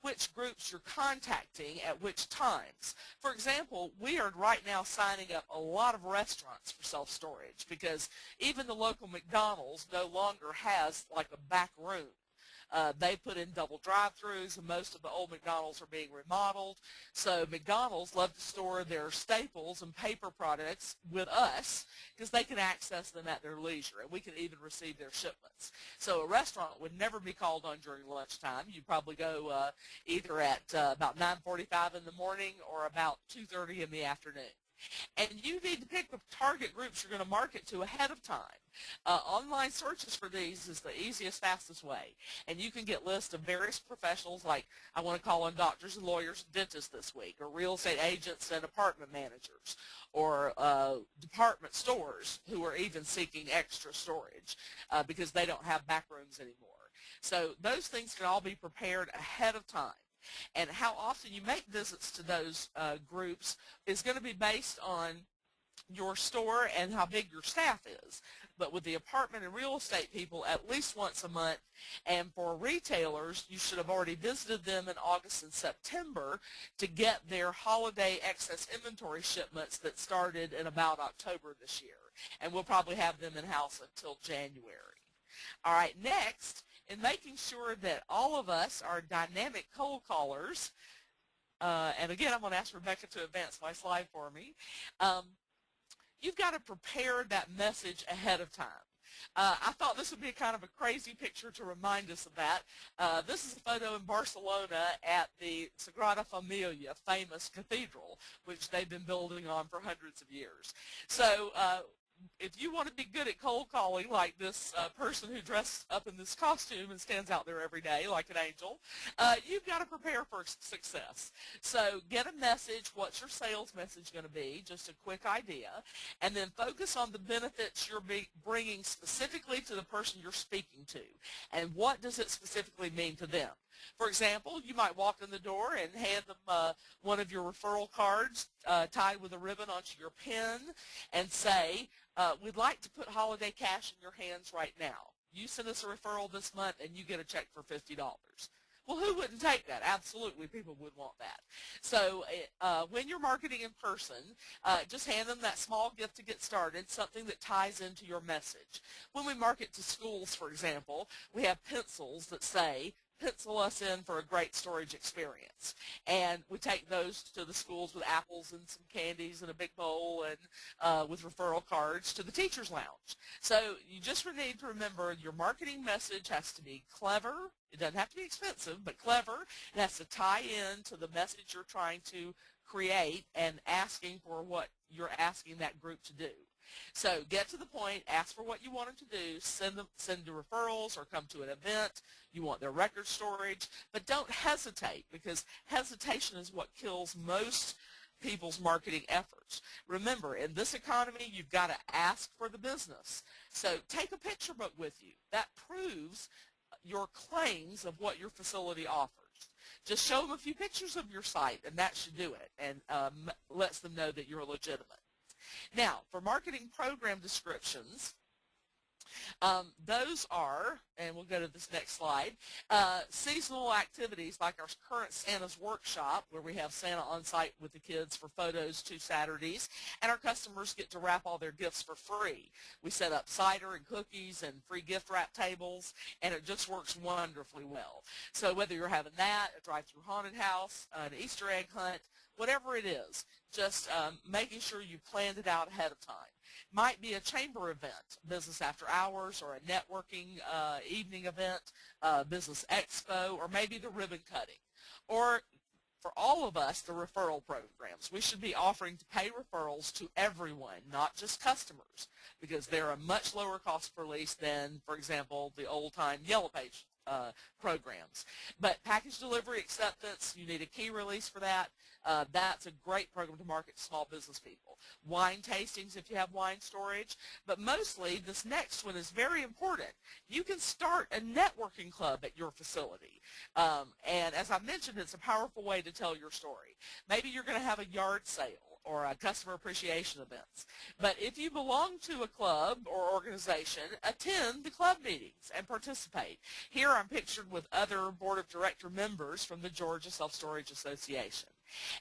which groups you're contacting at which times. For example, we are right now signing up a lot of restaurants for self-storage because even the local McDonald's no longer has like a back room. They put in double drive-thrus, and most of the old McDonald's are being remodeled. So McDonald's love to store their staples and paper products with us because they can access them at their leisure, and we can even receive their shipments. So a restaurant would never be called on during lunchtime. You'd probably go either at about 9:45 in the morning or about 2:30 in the afternoon. And you need to pick the target groups you're going to market to ahead of time. Online searches for these is the easiest, fastest way. And you can get lists of various professionals like I want to call on doctors and lawyers and dentists this week, or real estate agents and apartment managers, or department stores who are even seeking extra storage because they don't have back rooms anymore. So those things can all be prepared ahead of time. And how often you make visits to those groups is going to be based on your store and how big your staff is. But with the apartment and real estate people, at least once a month. And for retailers, you should have already visited them in August and September to get their holiday excess inventory shipments that started in about October this year. And we'll probably have them in-house until January. All right, next, in making sure that all of us are dynamic cold callers, and again, I'm going to ask Rebecca to advance my slide for me, you've got to prepare that message ahead of time. I thought this would be kind of a crazy picture to remind us of that. This is a photo in Barcelona at the Sagrada Familia, famous cathedral, which they've been building on for hundreds of years. So if you want to be good at cold calling like this person who dressed up in this costume and stands out there every day like an angel, you've got to prepare for success. So get a message. What's your sales message going to be? Just a quick idea. And then focus on the benefits you're bringing specifically to the person you're speaking to. And what does it specifically mean to them? For example, you might walk in the door and hand them one of your referral cards tied with a ribbon onto your pen and say, we'd like to put holiday cash in your hands right now. You send us a referral this month and you get a check for $50. Well, who wouldn't take that? Absolutely, people would want that. So when you're marketing in person, just hand them that small gift to get started, something that ties into your message. When we market to schools, for example, we have pencils that say, pencil us in for a great storage experience. And we take those to the schools with apples and some candies and a big bowl and with referral cards to the teacher's lounge. So you just need to remember your marketing message has to be clever. It doesn't have to be expensive, but clever. It has to tie in to the message you're trying to create and asking for what you're asking that group to do. So get to the point, ask for what you want them to do, send the referrals or come to an event. You want their record storage, but don't hesitate because hesitation is what kills most people's marketing efforts. Remember, in this economy, you've got to ask for the business. So take a picture book with you. That proves your claims of what your facility offers. Just show them a few pictures of your site, and that should do it, and lets them know that you're legitimate. Now, for marketing program descriptions, those are, and we'll go to this next slide, seasonal activities like our current Santa's Workshop, where we have Santa on site with the kids for photos 2 Saturdays, and our customers get to wrap all their gifts for free. We set up cider and cookies and free gift wrap tables, and it just works wonderfully well. So whether you're having that, a drive-through haunted house, an Easter egg hunt, whatever it is, just making sure you planned it out ahead of time. Might be a chamber event, business after hours, or a networking evening event, business expo, or maybe the ribbon cutting. Or for all of us, the referral programs. We should be offering to pay referrals to everyone, not just customers, because they're a much lower cost per lease than, for example, the old-time Yellow Page programs. But package delivery acceptance, you need a key release for that. That's a great program to market to small business people. Wine tastings if you have wine storage. But mostly, this next one is very important. You can start a networking club at your facility. And as I mentioned, it's a powerful way to tell your story. Maybe you're going to have a yard sale or a customer appreciation events. But if you belong to a club or organization, attend the club meetings and participate. Here I'm pictured with other board of director members from the Georgia Self-Storage Association.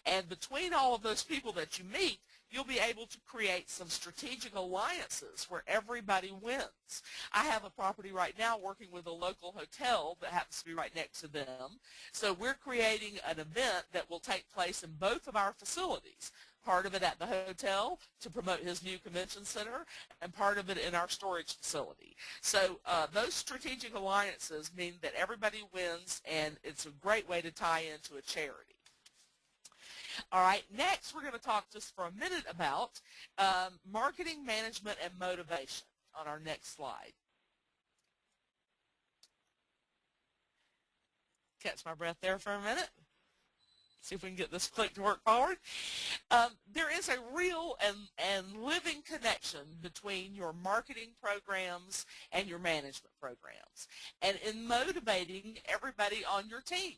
And between all of those people that you meet, you'll be able to create some strategic alliances where everybody wins. I have a property right now working with a local hotel that happens to be right next to them. So we're creating an event that will take place in both of our facilities. Part of it at the hotel to promote his new convention center, and part of it in our storage facility. So those strategic alliances mean that everybody wins, and it's a great way to tie into a charity. All right, next we're going to talk just for a minute about marketing management and motivation on our next slide. Catch my breath there for a minute. See if we can get this click to work forward. There is a real and living connection between your marketing programs and your management programs, and in motivating everybody on your team.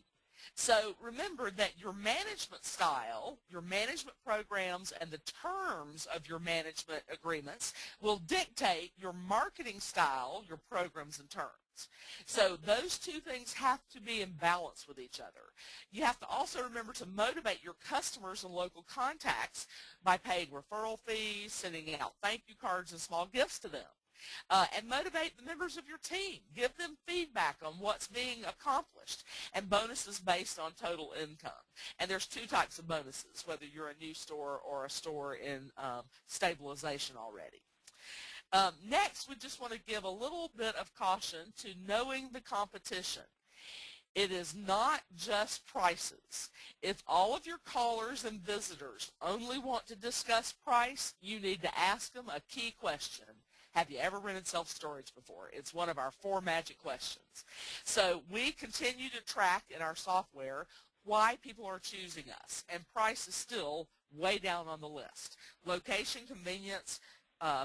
So remember that your management style, your management programs, and the terms of your management agreements will dictate your marketing style, your programs, and terms. So those two things have to be in balance with each other. You have to also remember to motivate your customers and local contacts by paying referral fees, sending out thank you cards and small gifts to them. And motivate the members of your team. Give them feedback on what's being accomplished, and bonuses based on total income. And there's 2 types of bonuses, whether you're a new store or a store in stabilization already. Next, we just want to give a little bit of caution to knowing the competition. It is not just prices. If all of your callers and visitors only want to discuss price, you need to ask them a key question. Have you ever rented self-storage before? It's one of our 4 magic questions. So we continue to track in our software why people are choosing us, and price is still way down on the list. Location, convenience,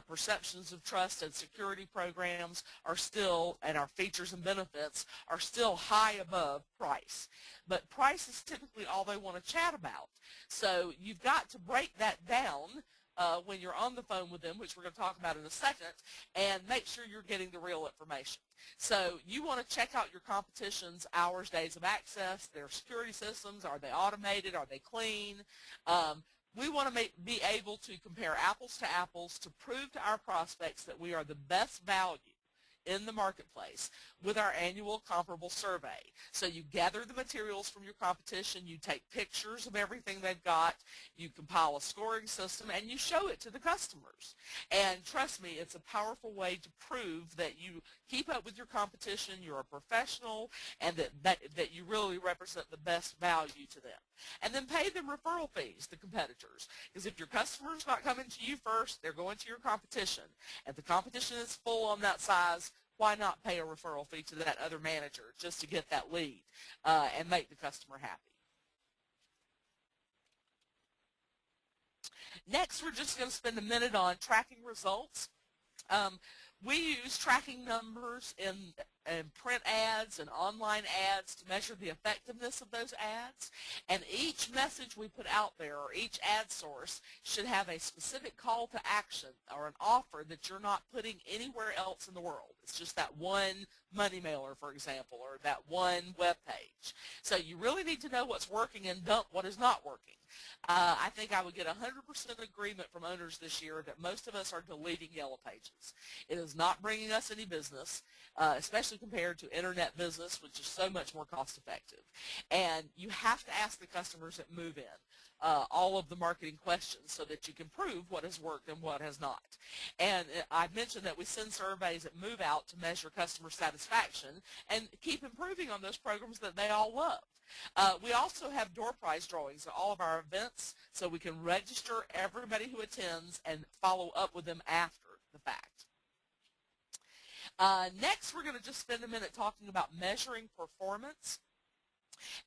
perceptions of trust, and security programs are still, and our features and benefits are still high above price. But price is typically all they want to chat about. So you've got to break that down when you're on the phone with them, which we're going to talk about in a second, and make sure you're getting the real information. So you want to check out your competition's hours, days of access, their security systems. Are they automated? Are they clean? We want to be able to compare apples to apples to prove to our prospects that we are the best value in the marketplace with our annual comparable survey. So you gather the materials from your competition, you take pictures of everything they've got, you compile a scoring system, and you show it to the customers. And trust me, it's a powerful way to prove that you keep up with your competition, you're a professional, and that you really represent the best value to them. And then pay them referral fees, the competitors. Because if your customer's not coming to you first, they're going to your competition. If the competition is full on that size, why not pay a referral fee to that other manager just to get that lead and make the customer happy? Next, we're just going to spend a minute on tracking results. We use tracking numbers in and print ads and online ads to measure the effectiveness of those ads. And each message we put out there, or each ad source, should have a specific call to action or an offer that you're not putting anywhere else in the world. It's just that one money mailer, for example, or that one web page. So you really need to know what's working and dump what is not working. I think I would get 100% agreement from owners this year that most of us are deleting Yellow Pages. It is not bringing us any business, especially compared to internet business, which is so much more cost effective. And you have to ask the customers that move in all of the marketing questions so that you can prove what has worked and what has not. And I mentioned that we send surveys at move out to measure customer satisfaction and keep improving on those programs that they all love. We also have door prize drawings at all of our events so we can register everybody who attends and follow up with them after the fact. Next, we're going to just spend a minute talking about measuring performance.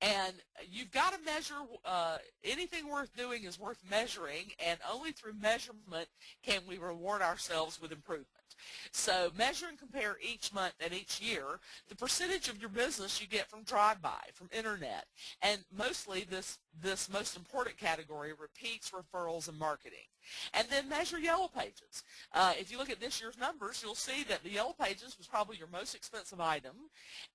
And you've got to measure, anything worth doing is worth measuring, and only through measurement can we reward ourselves with improvement. So measure and compare each month and each year the percentage of your business you get from drive-by, from internet, and mostly this most important category, repeats, referrals, and marketing. And then measure Yellow Pages. If you look at this year's numbers, you'll see that the Yellow Pages was probably your most expensive item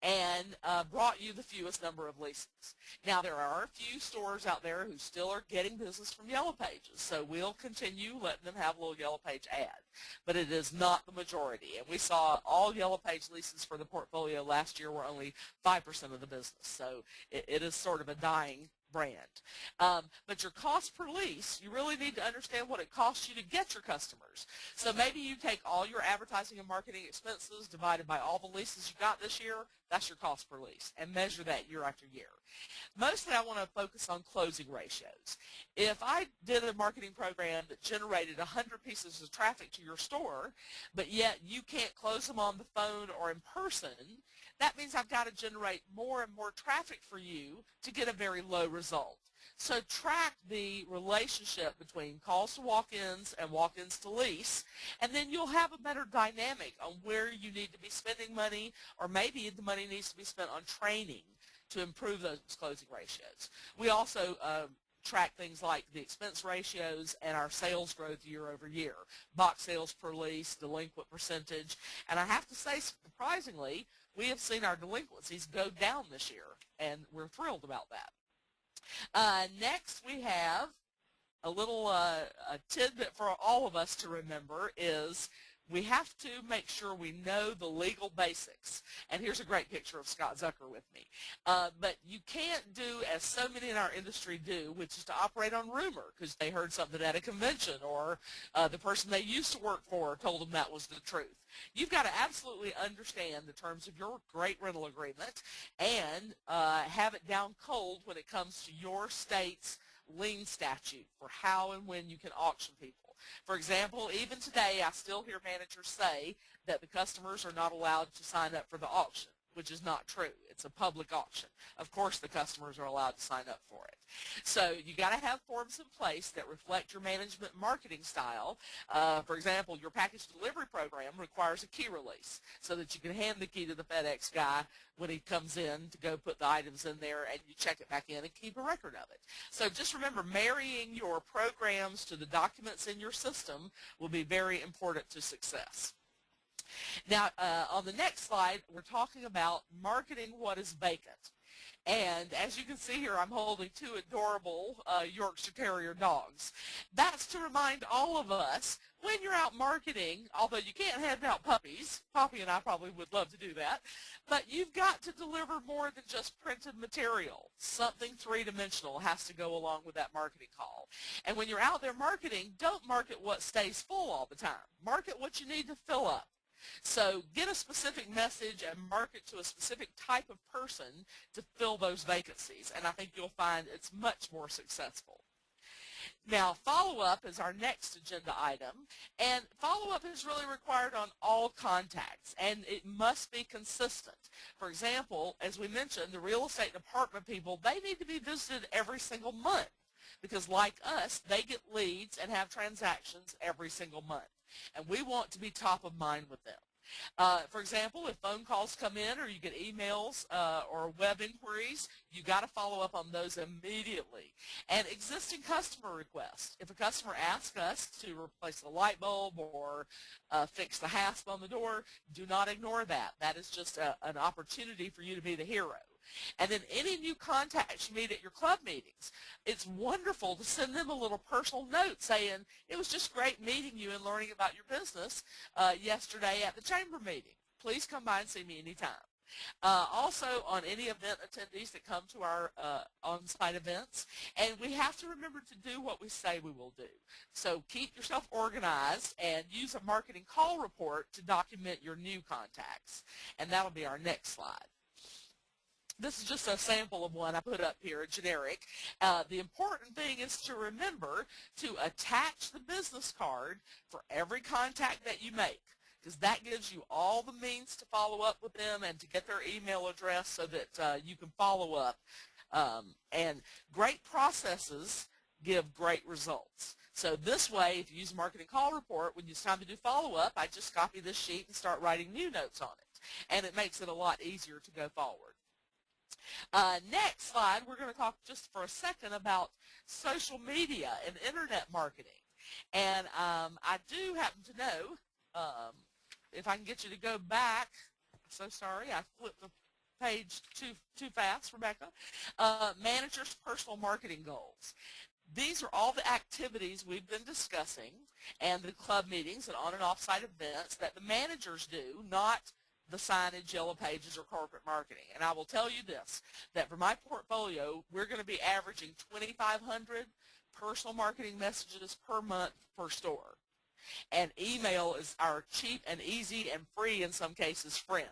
and brought you the fewest number of leases. Now, there are a few stores out there who still are getting business from Yellow Pages, so we'll continue letting them have a little Yellow Page ad. But it is not the majority. And we saw all Yellow Page leases for the portfolio last year were only 5% of the business. So it is sort of a dying brand. But your cost per lease, you really need to understand what it costs you to get your customers. So maybe you take all your advertising and marketing expenses divided by all the leases you got this year, that's your cost per lease, and measure that year after year. Mostly I want to focus on closing ratios. If I did a marketing program that generated 100 pieces of traffic to your store, but yet you can't close them on the phone or in person, that means I've got to generate more and more traffic for you to get a very low result. So track the relationship between calls to walk-ins and walk-ins to lease, and then you'll have a better dynamic on where you need to be spending money, or maybe the money needs to be spent on training to improve those closing ratios. We also track things like the expense ratios and our sales growth year over year, box sales per lease, delinquent percentage, and I have to say, surprisingly, we have seen our delinquencies go down this year, and we're thrilled about that. Next, we have a little a tidbit for all of us to remember is we have to make sure we know the legal basics. And here's a great picture of Scott Zucker with me. But you can't do as so many in our industry do, which is to operate on rumor because they heard something at a convention or the person they used to work for told them that was the truth. You've got to absolutely understand the terms of your great rental agreement and have it down cold when it comes to your state's lien statute for how and when you can auction people. For example, even today I still hear managers say that the customers are not allowed to sign up for the auction, which is not true. It's a public auction. Of course the customers are allowed to sign up for it. So you got to have forms in place that reflect your management marketing style. For example, your package delivery program requires a key release so that you can hand the key to the FedEx guy when he comes in to go put the items in there, and you check it back in and keep a record of it. So just remember, marrying your programs to the documents in your system will be very important to success. Now, on the next slide, we're talking about marketing what is vacant. And as you can see here, I'm holding two adorable Yorkshire Terrier dogs. That's to remind all of us, when you're out marketing, although you can't hand out puppies, Poppy and I probably would love to do that, but you've got to deliver more than just printed material. Something three-dimensional has to go along with that marketing call. And when you're out there marketing, don't market what stays full all the time. Market what you need to fill up. So get a specific message and market to a specific type of person to fill those vacancies, and I think you'll find it's much more successful. Now, follow-up is our next agenda item, and follow-up is really required on all contacts, and it must be consistent. For example, as we mentioned, the real estate department people, they need to be visited every single month because, like us, they get leads and have transactions every single month. And we want to be top of mind with them. For example, if phone calls come in or you get emails or web inquiries, you got to follow up on those immediately. And existing customer requests. If a customer asks us to replace the light bulb or fix the hasp on the door, do not ignore that. That is just an opportunity for you to be the hero. And then any new contacts you meet at your club meetings, it's wonderful to send them a little personal note saying, it was just great meeting you and learning about your business yesterday at the chamber meeting. Please come by and see me anytime. Also, on any event attendees that come to our on-site events, and we have to remember to do what we say we will do. So keep yourself organized and use a marketing call report to document your new contacts. And that'll be our next slide. This is just a sample of one I put up here, generic. The important thing is to remember to attach the business card for every contact that you make, because that gives you all the means to follow up with them and to get their email address so that you can follow up. And great processes give great results. So this way, if you use a marketing call report, when it's time to do follow-up, I just copy this sheet and start writing new notes on it. And it makes it a lot easier to go forward. Next slide, we're going to talk just for a second about social media and internet marketing. And I do happen to know, if I can get you to go back, so sorry, I flipped the page too fast, Rebecca. Managers' personal marketing goals. These are all the activities we've been discussing and the club meetings and on and off-site events that the managers do, not the signage, yellow pages, or corporate marketing. And I will tell you this, that for my portfolio, we're going to be averaging 2,500 personal marketing messages per month per store. And email is our cheap and easy and free, in some cases, friend.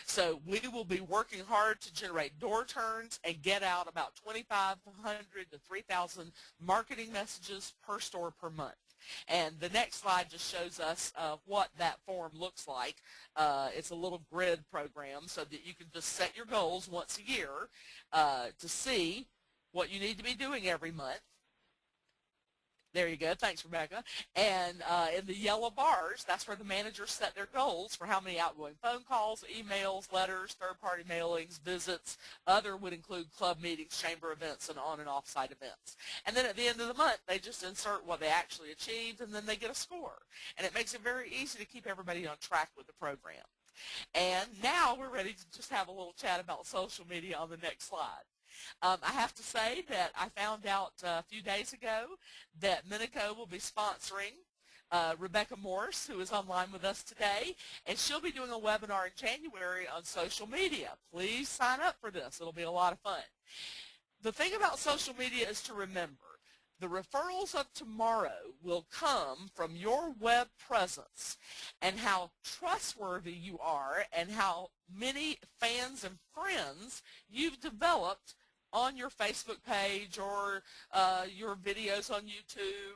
So we will be working hard to generate door turns and get out about 2,500 to 3,000 marketing messages per store per month. And the next slide just shows us what that form looks like. It's a little grid program so that you can just set your goals once a year to see what you need to be doing every month. There you go. Thanks, Rebecca. And in the yellow bars, that's where the managers set their goals for how many outgoing phone calls, emails, letters, third-party mailings, visits. Other would include club meetings, chamber events, and on and off-site events. And then at the end of the month, they just insert what they actually achieved, and then they get a score. And it makes it very easy to keep everybody on track with the program. And now we're ready to just have a little chat about social media on the next slide. I have to say that I found out a few days ago that Minico will be sponsoring Rebecca Morse, who is online with us today, and she'll be doing a webinar in January on social media. Please sign up for this. It'll be a lot of fun. The thing about social media is to remember, the referrals of tomorrow will come from your web presence and how trustworthy you are and how many fans and friends you've developed on your Facebook page or your videos on YouTube.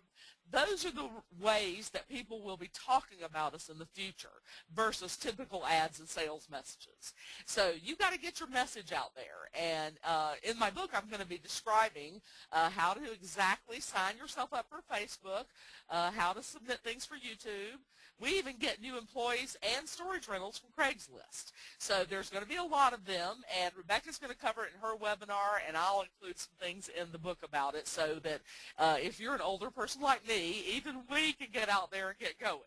Those are the ways that people will be talking about us in the future versus typical ads and sales messages. So you've got to get your message out there. And in my book, I'm going to be describing how to exactly sign yourself up for Facebook, how to submit things for YouTube. We even get new employees and storage rentals from Craigslist. So there's going to be a lot of them, and Rebecca's going to cover it in her webinar, and I'll include some things in the book about it so that if you're an older person like me, even we can get out there and get going.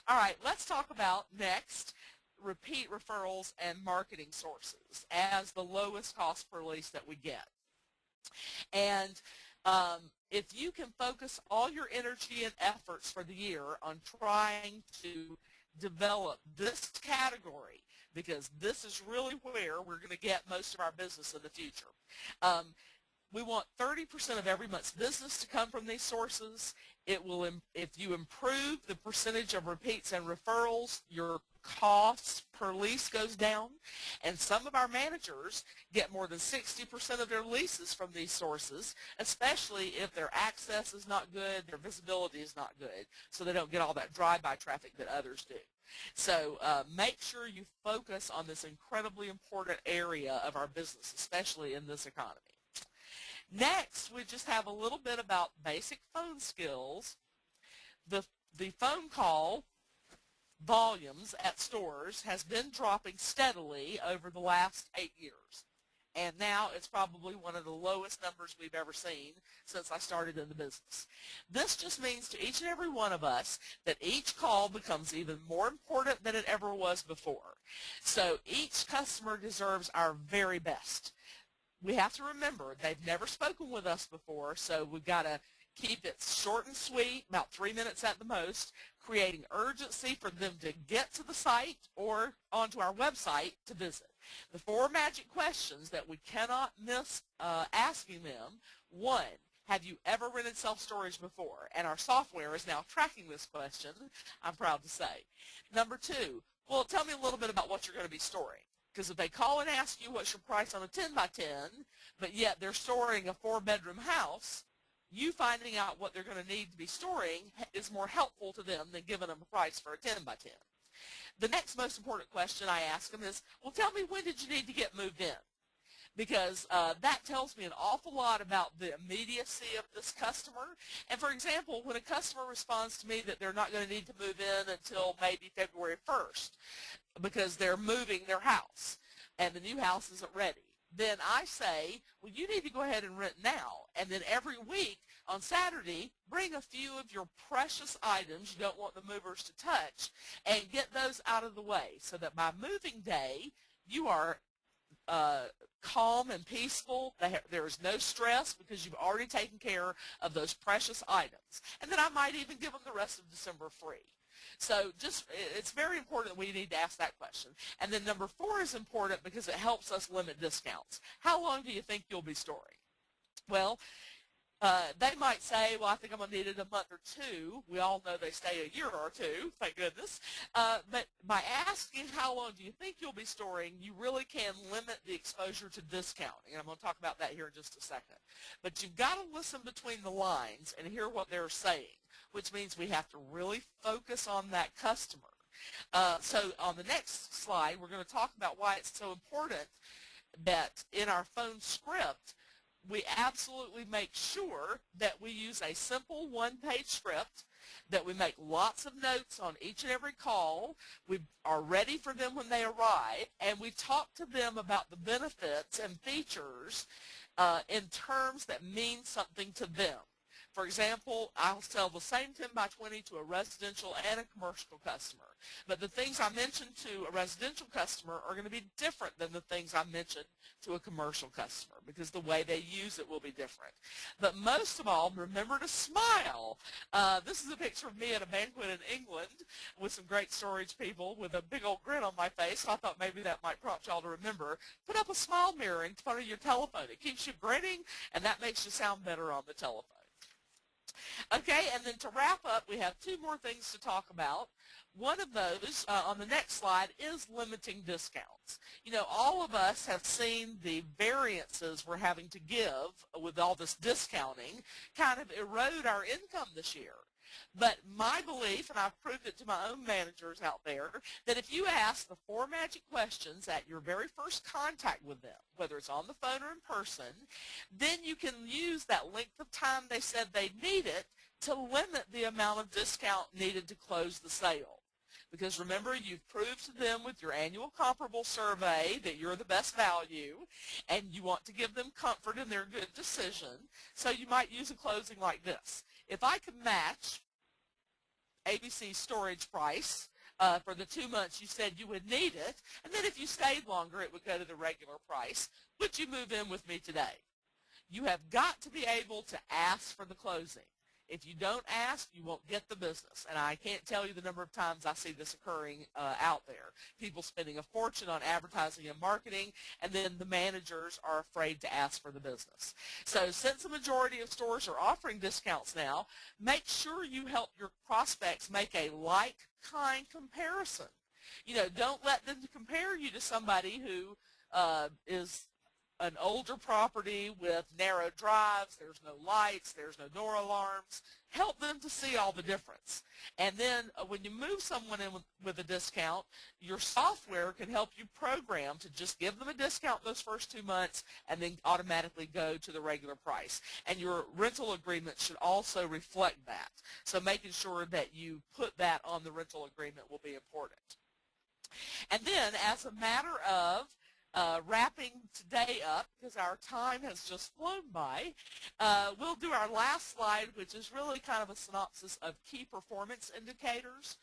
All right, let's talk about next repeat referrals and marketing sources as the lowest cost per lease that we get. And if you can focus all your energy and efforts for the year on trying to develop this category, because this is really where we're going to get most of our business in the future. We want 30% of every month's business to come from these sources. It will, if you improve the percentage of repeats and referrals, your costs per lease goes down, and some of our managers get more than 60% of their leases from these sources, especially if their access is not good, their visibility is not good, so they don't get all that drive-by traffic that others do. So make sure you focus on this incredibly important area of our business, especially in this economy. Next, we just have a little bit about basic phone skills. The phone call volumes at stores has been dropping steadily over the last 8 years. And now it's probably one of the lowest numbers we've ever seen since I started in the business. This just means to each and every one of us that each call becomes even more important than it ever was before. So each customer deserves our very best. We have to remember they've never spoken with us before, so we've got to keep it short and sweet, about 3 minutes at the most, creating urgency for them to get to the site or onto our website to visit. The 4 magic questions that we cannot miss asking them: 1, have you ever rented self-storage before? And our software is now tracking this question, I'm proud to say. Number 2, well, tell me a little bit about what you're going to be storing. Because if they call and ask you what's your price on a 10 by 10, but yet they're storing a 4-bedroom house, you finding out what they're going to need to be storing is more helpful to them than giving them a price for a 10 by 10. The next most important question I ask them is, well, tell me, when did you need to get moved in? Because that tells me an awful lot about the immediacy of this customer. And for example, when a customer responds to me that they're not going to need to move in until maybe February 1st because they're moving their house and the new house isn't ready, then I say, well, you need to go ahead and rent now. And then every week on Saturday, bring a few of your precious items you don't want the movers to touch and get those out of the way so that by moving day, you are calm and peaceful. There is no stress because you've already taken care of those precious items. And then I might even give them the rest of December free. So it's very important that we need to ask that question. And then number 4 is important because it helps us limit discounts. How long do you think you'll be storing? Well, they might say, well, I think I'm going to need it a month or 2. We all know they stay a year or 2, thank goodness. But by asking how long do you think you'll be storing, you really can limit the exposure to discounting. And I'm going to talk about that here in just a second. But you've got to listen between the lines and hear what they're saying, which means we have to really focus on that customer. So on the next slide, we're going to talk about why it's so important that in our phone script, we absolutely make sure that we use a simple 1-page script, that we make lots of notes on each and every call, we are ready for them when they arrive, and we talk to them about the benefits and features in terms that mean something to them. For example, I'll sell the same 10 by 20 to a residential and a commercial customer. But the things I mentioned to a residential customer are going to be different than the things I mentioned to a commercial customer because the way they use it will be different. But most of all, remember to smile. This is a picture of me at a banquet in England with some great storage people with a big old grin on my face. So I thought maybe that might prompt y'all to remember. Put up a smile mirror in front of your telephone. It keeps you grinning, and that makes you sound better on the telephone. Okay, and then to wrap up, we have 2 more things to talk about. One of those on the next slide is limiting discounts. You know, all of us have seen the variances we're having to give with all this discounting kind of erode our income this year. But my belief, and I've proved it to my own managers out there, that if you ask the 4 magic questions at your very first contact with them, whether it's on the phone or in person, then you can use that length of time they said they need it to limit the amount of discount needed to close the sale. Because remember, you've proved to them with your annual comparable survey that you're the best value, and you want to give them comfort in their good decision. So you might use a closing like this. If I could match ABC's storage price for the 2 months you said you would need it, and then if you stayed longer, it would go to the regular price, would you move in with me today? You have got to be able to ask for the closing. If you don't ask, you won't get the business. And I can't tell you the number of times I see this occurring out there. People spending a fortune on advertising and marketing, and then the managers are afraid to ask for the business. So since the majority of stores are offering discounts now, make sure you help your prospects make a like-kind comparison. You know, don't let them compare you to somebody who is an older property with narrow drives, there's no lights, there's no door alarms, help them to see all the difference. And then when you move someone in with a discount, your software can help you program to just give them a discount those first 2 months and then automatically go to the regular price. And your rental agreement should also reflect that. So making sure that you put that on the rental agreement will be important. And then as a matter of wrapping today up, because our time has just flown by, we'll do our last slide, which is really kind of a synopsis of key performance indicators.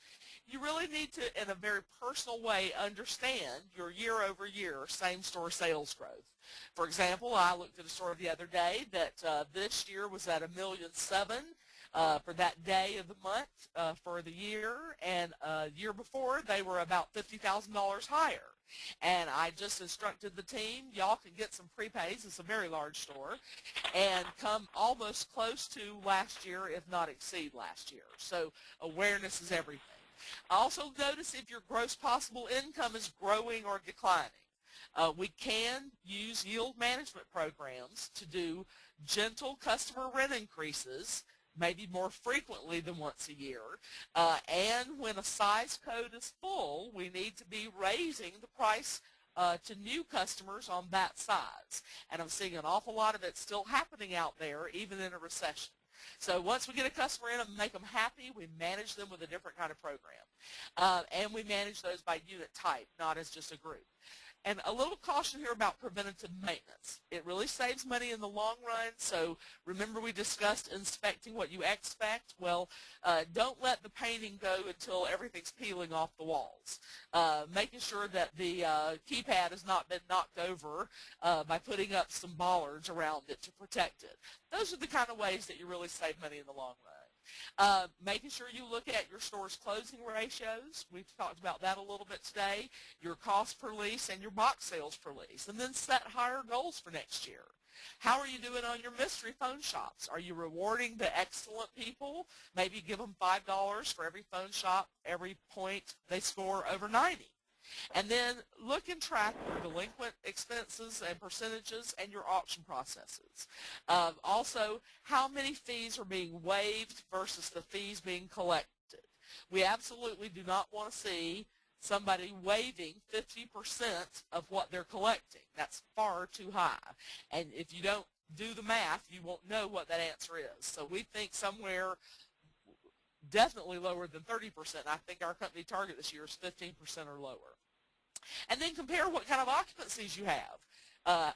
You really need to, in a very personal way, understand your year-over-year same-store sales growth. For example, I looked at a store the other day that this year was at $1.7 million for that day of the month for the year, and year before they were about $50,000 higher. And I just instructed the team, y'all can get some prepays, it's a very large store, and come almost close to last year, if not exceed last year. So awareness is everything. Also notice if your gross possible income is growing or declining. We can use yield management programs to do gentle customer rent increases, maybe more frequently than once a year, and when a size code is full, we need to be raising the price to new customers on that size. And I'm seeing an awful lot of it still happening out there, even in a recession. So once we get a customer in and make them happy, we manage them with a different kind of program. And we manage those by unit type, not as just a group. And a little caution here about preventive maintenance. It really saves money in the long run, so remember we discussed inspecting what you expect. Well, don't let the painting go until everything's peeling off the walls. Making sure that the keypad has not been knocked over by putting up some bollards around it to protect it. Those are the kind of ways that you really save money in the long run. Making sure you look at your store's closing ratios. We've talked about that a little bit today. Your cost per lease and your box sales per lease. And then set higher goals for next year. How are you doing on your mystery phone shops? Are you rewarding the excellent people? Maybe give them $5 for every phone shop, every point they score over 90. And then look and track your delinquent expenses and percentages and your auction processes. Also, how many fees are being waived versus the fees being collected. We absolutely do not want to see somebody waiving 50% of what they're collecting. That's far too high. And if you don't do the math, you won't know what that answer is. So we think somewhere definitely lower than 30%. I think our company target this year is 15% or lower. And then compare what kind of occupancies you have.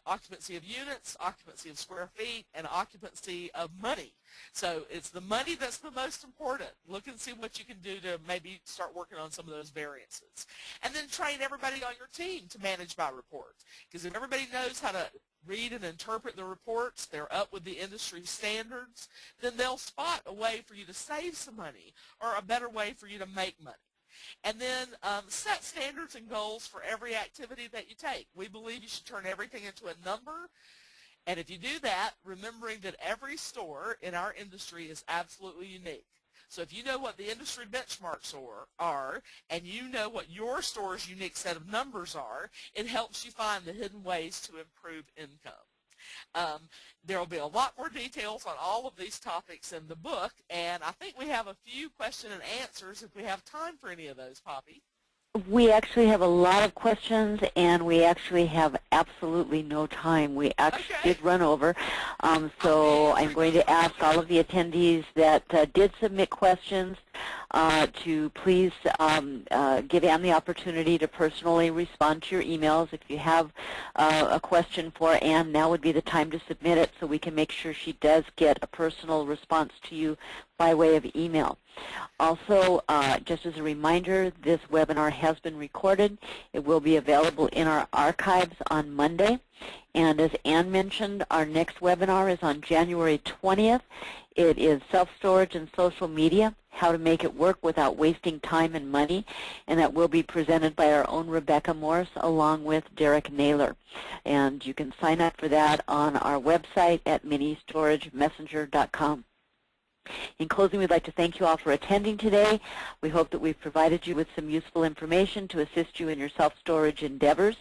Occupancy of units, occupancy of square feet, and occupancy of money. So it's the money that's the most important. Look and see what you can do to maybe start working on some of those variances. And then train everybody on your team to manage by report. Because if everybody knows how to read and interpret the reports, they're up with the industry standards, then they'll spot a way for you to save some money or a better way for you to make money. And then set standards and goals for every activity that you take. We believe you should turn everything into a number. And if you do that, remembering that every store in our industry is absolutely unique. So if you know what the industry benchmarks are and you know what your store's unique set of numbers are, it helps you find the hidden ways to improve income. There will be a lot more details on all of these topics in the book, and I think we have a few question and answers if we have time for any of those, Poppy. We actually have a lot of questions, and we actually have absolutely no time. We actually did run over, so I'm going to ask all of the attendees that did submit questions to please give Ann the opportunity to personally respond to your emails. If you have a question for Ann, now would be the time to submit it so we can make sure she does get a personal response to you by way of email. Also, just as a reminder, this webinar has been recorded. It will be available in our archives on Monday. And as Ann mentioned, our next webinar is on January 20th. It is self-storage and social media, how to make it work without wasting time and money. And that will be presented by our own Rebecca Morse along with Derek Naylor. And you can sign up for that on our website at ministoragemessenger.com. In closing, we'd like to thank you all for attending today. We hope that we've provided you with some useful information to assist you in your self-storage endeavors.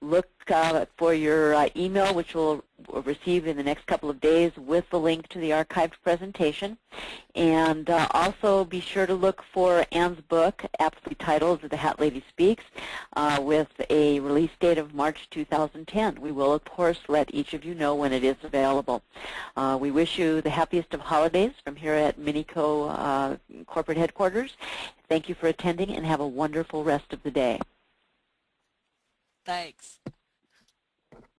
Look for your email, which we'll receive in the next couple of days with the link to the archived presentation. And also be sure to look for Anne's book, aptly titled The Hat Lady Speaks, with a release date of March 2010. We will, of course, let each of you know when it is available. We wish you the happiest of holidays from here at Minico Corporate Headquarters. Thank you for attending, and have a wonderful rest of the day. Thanks.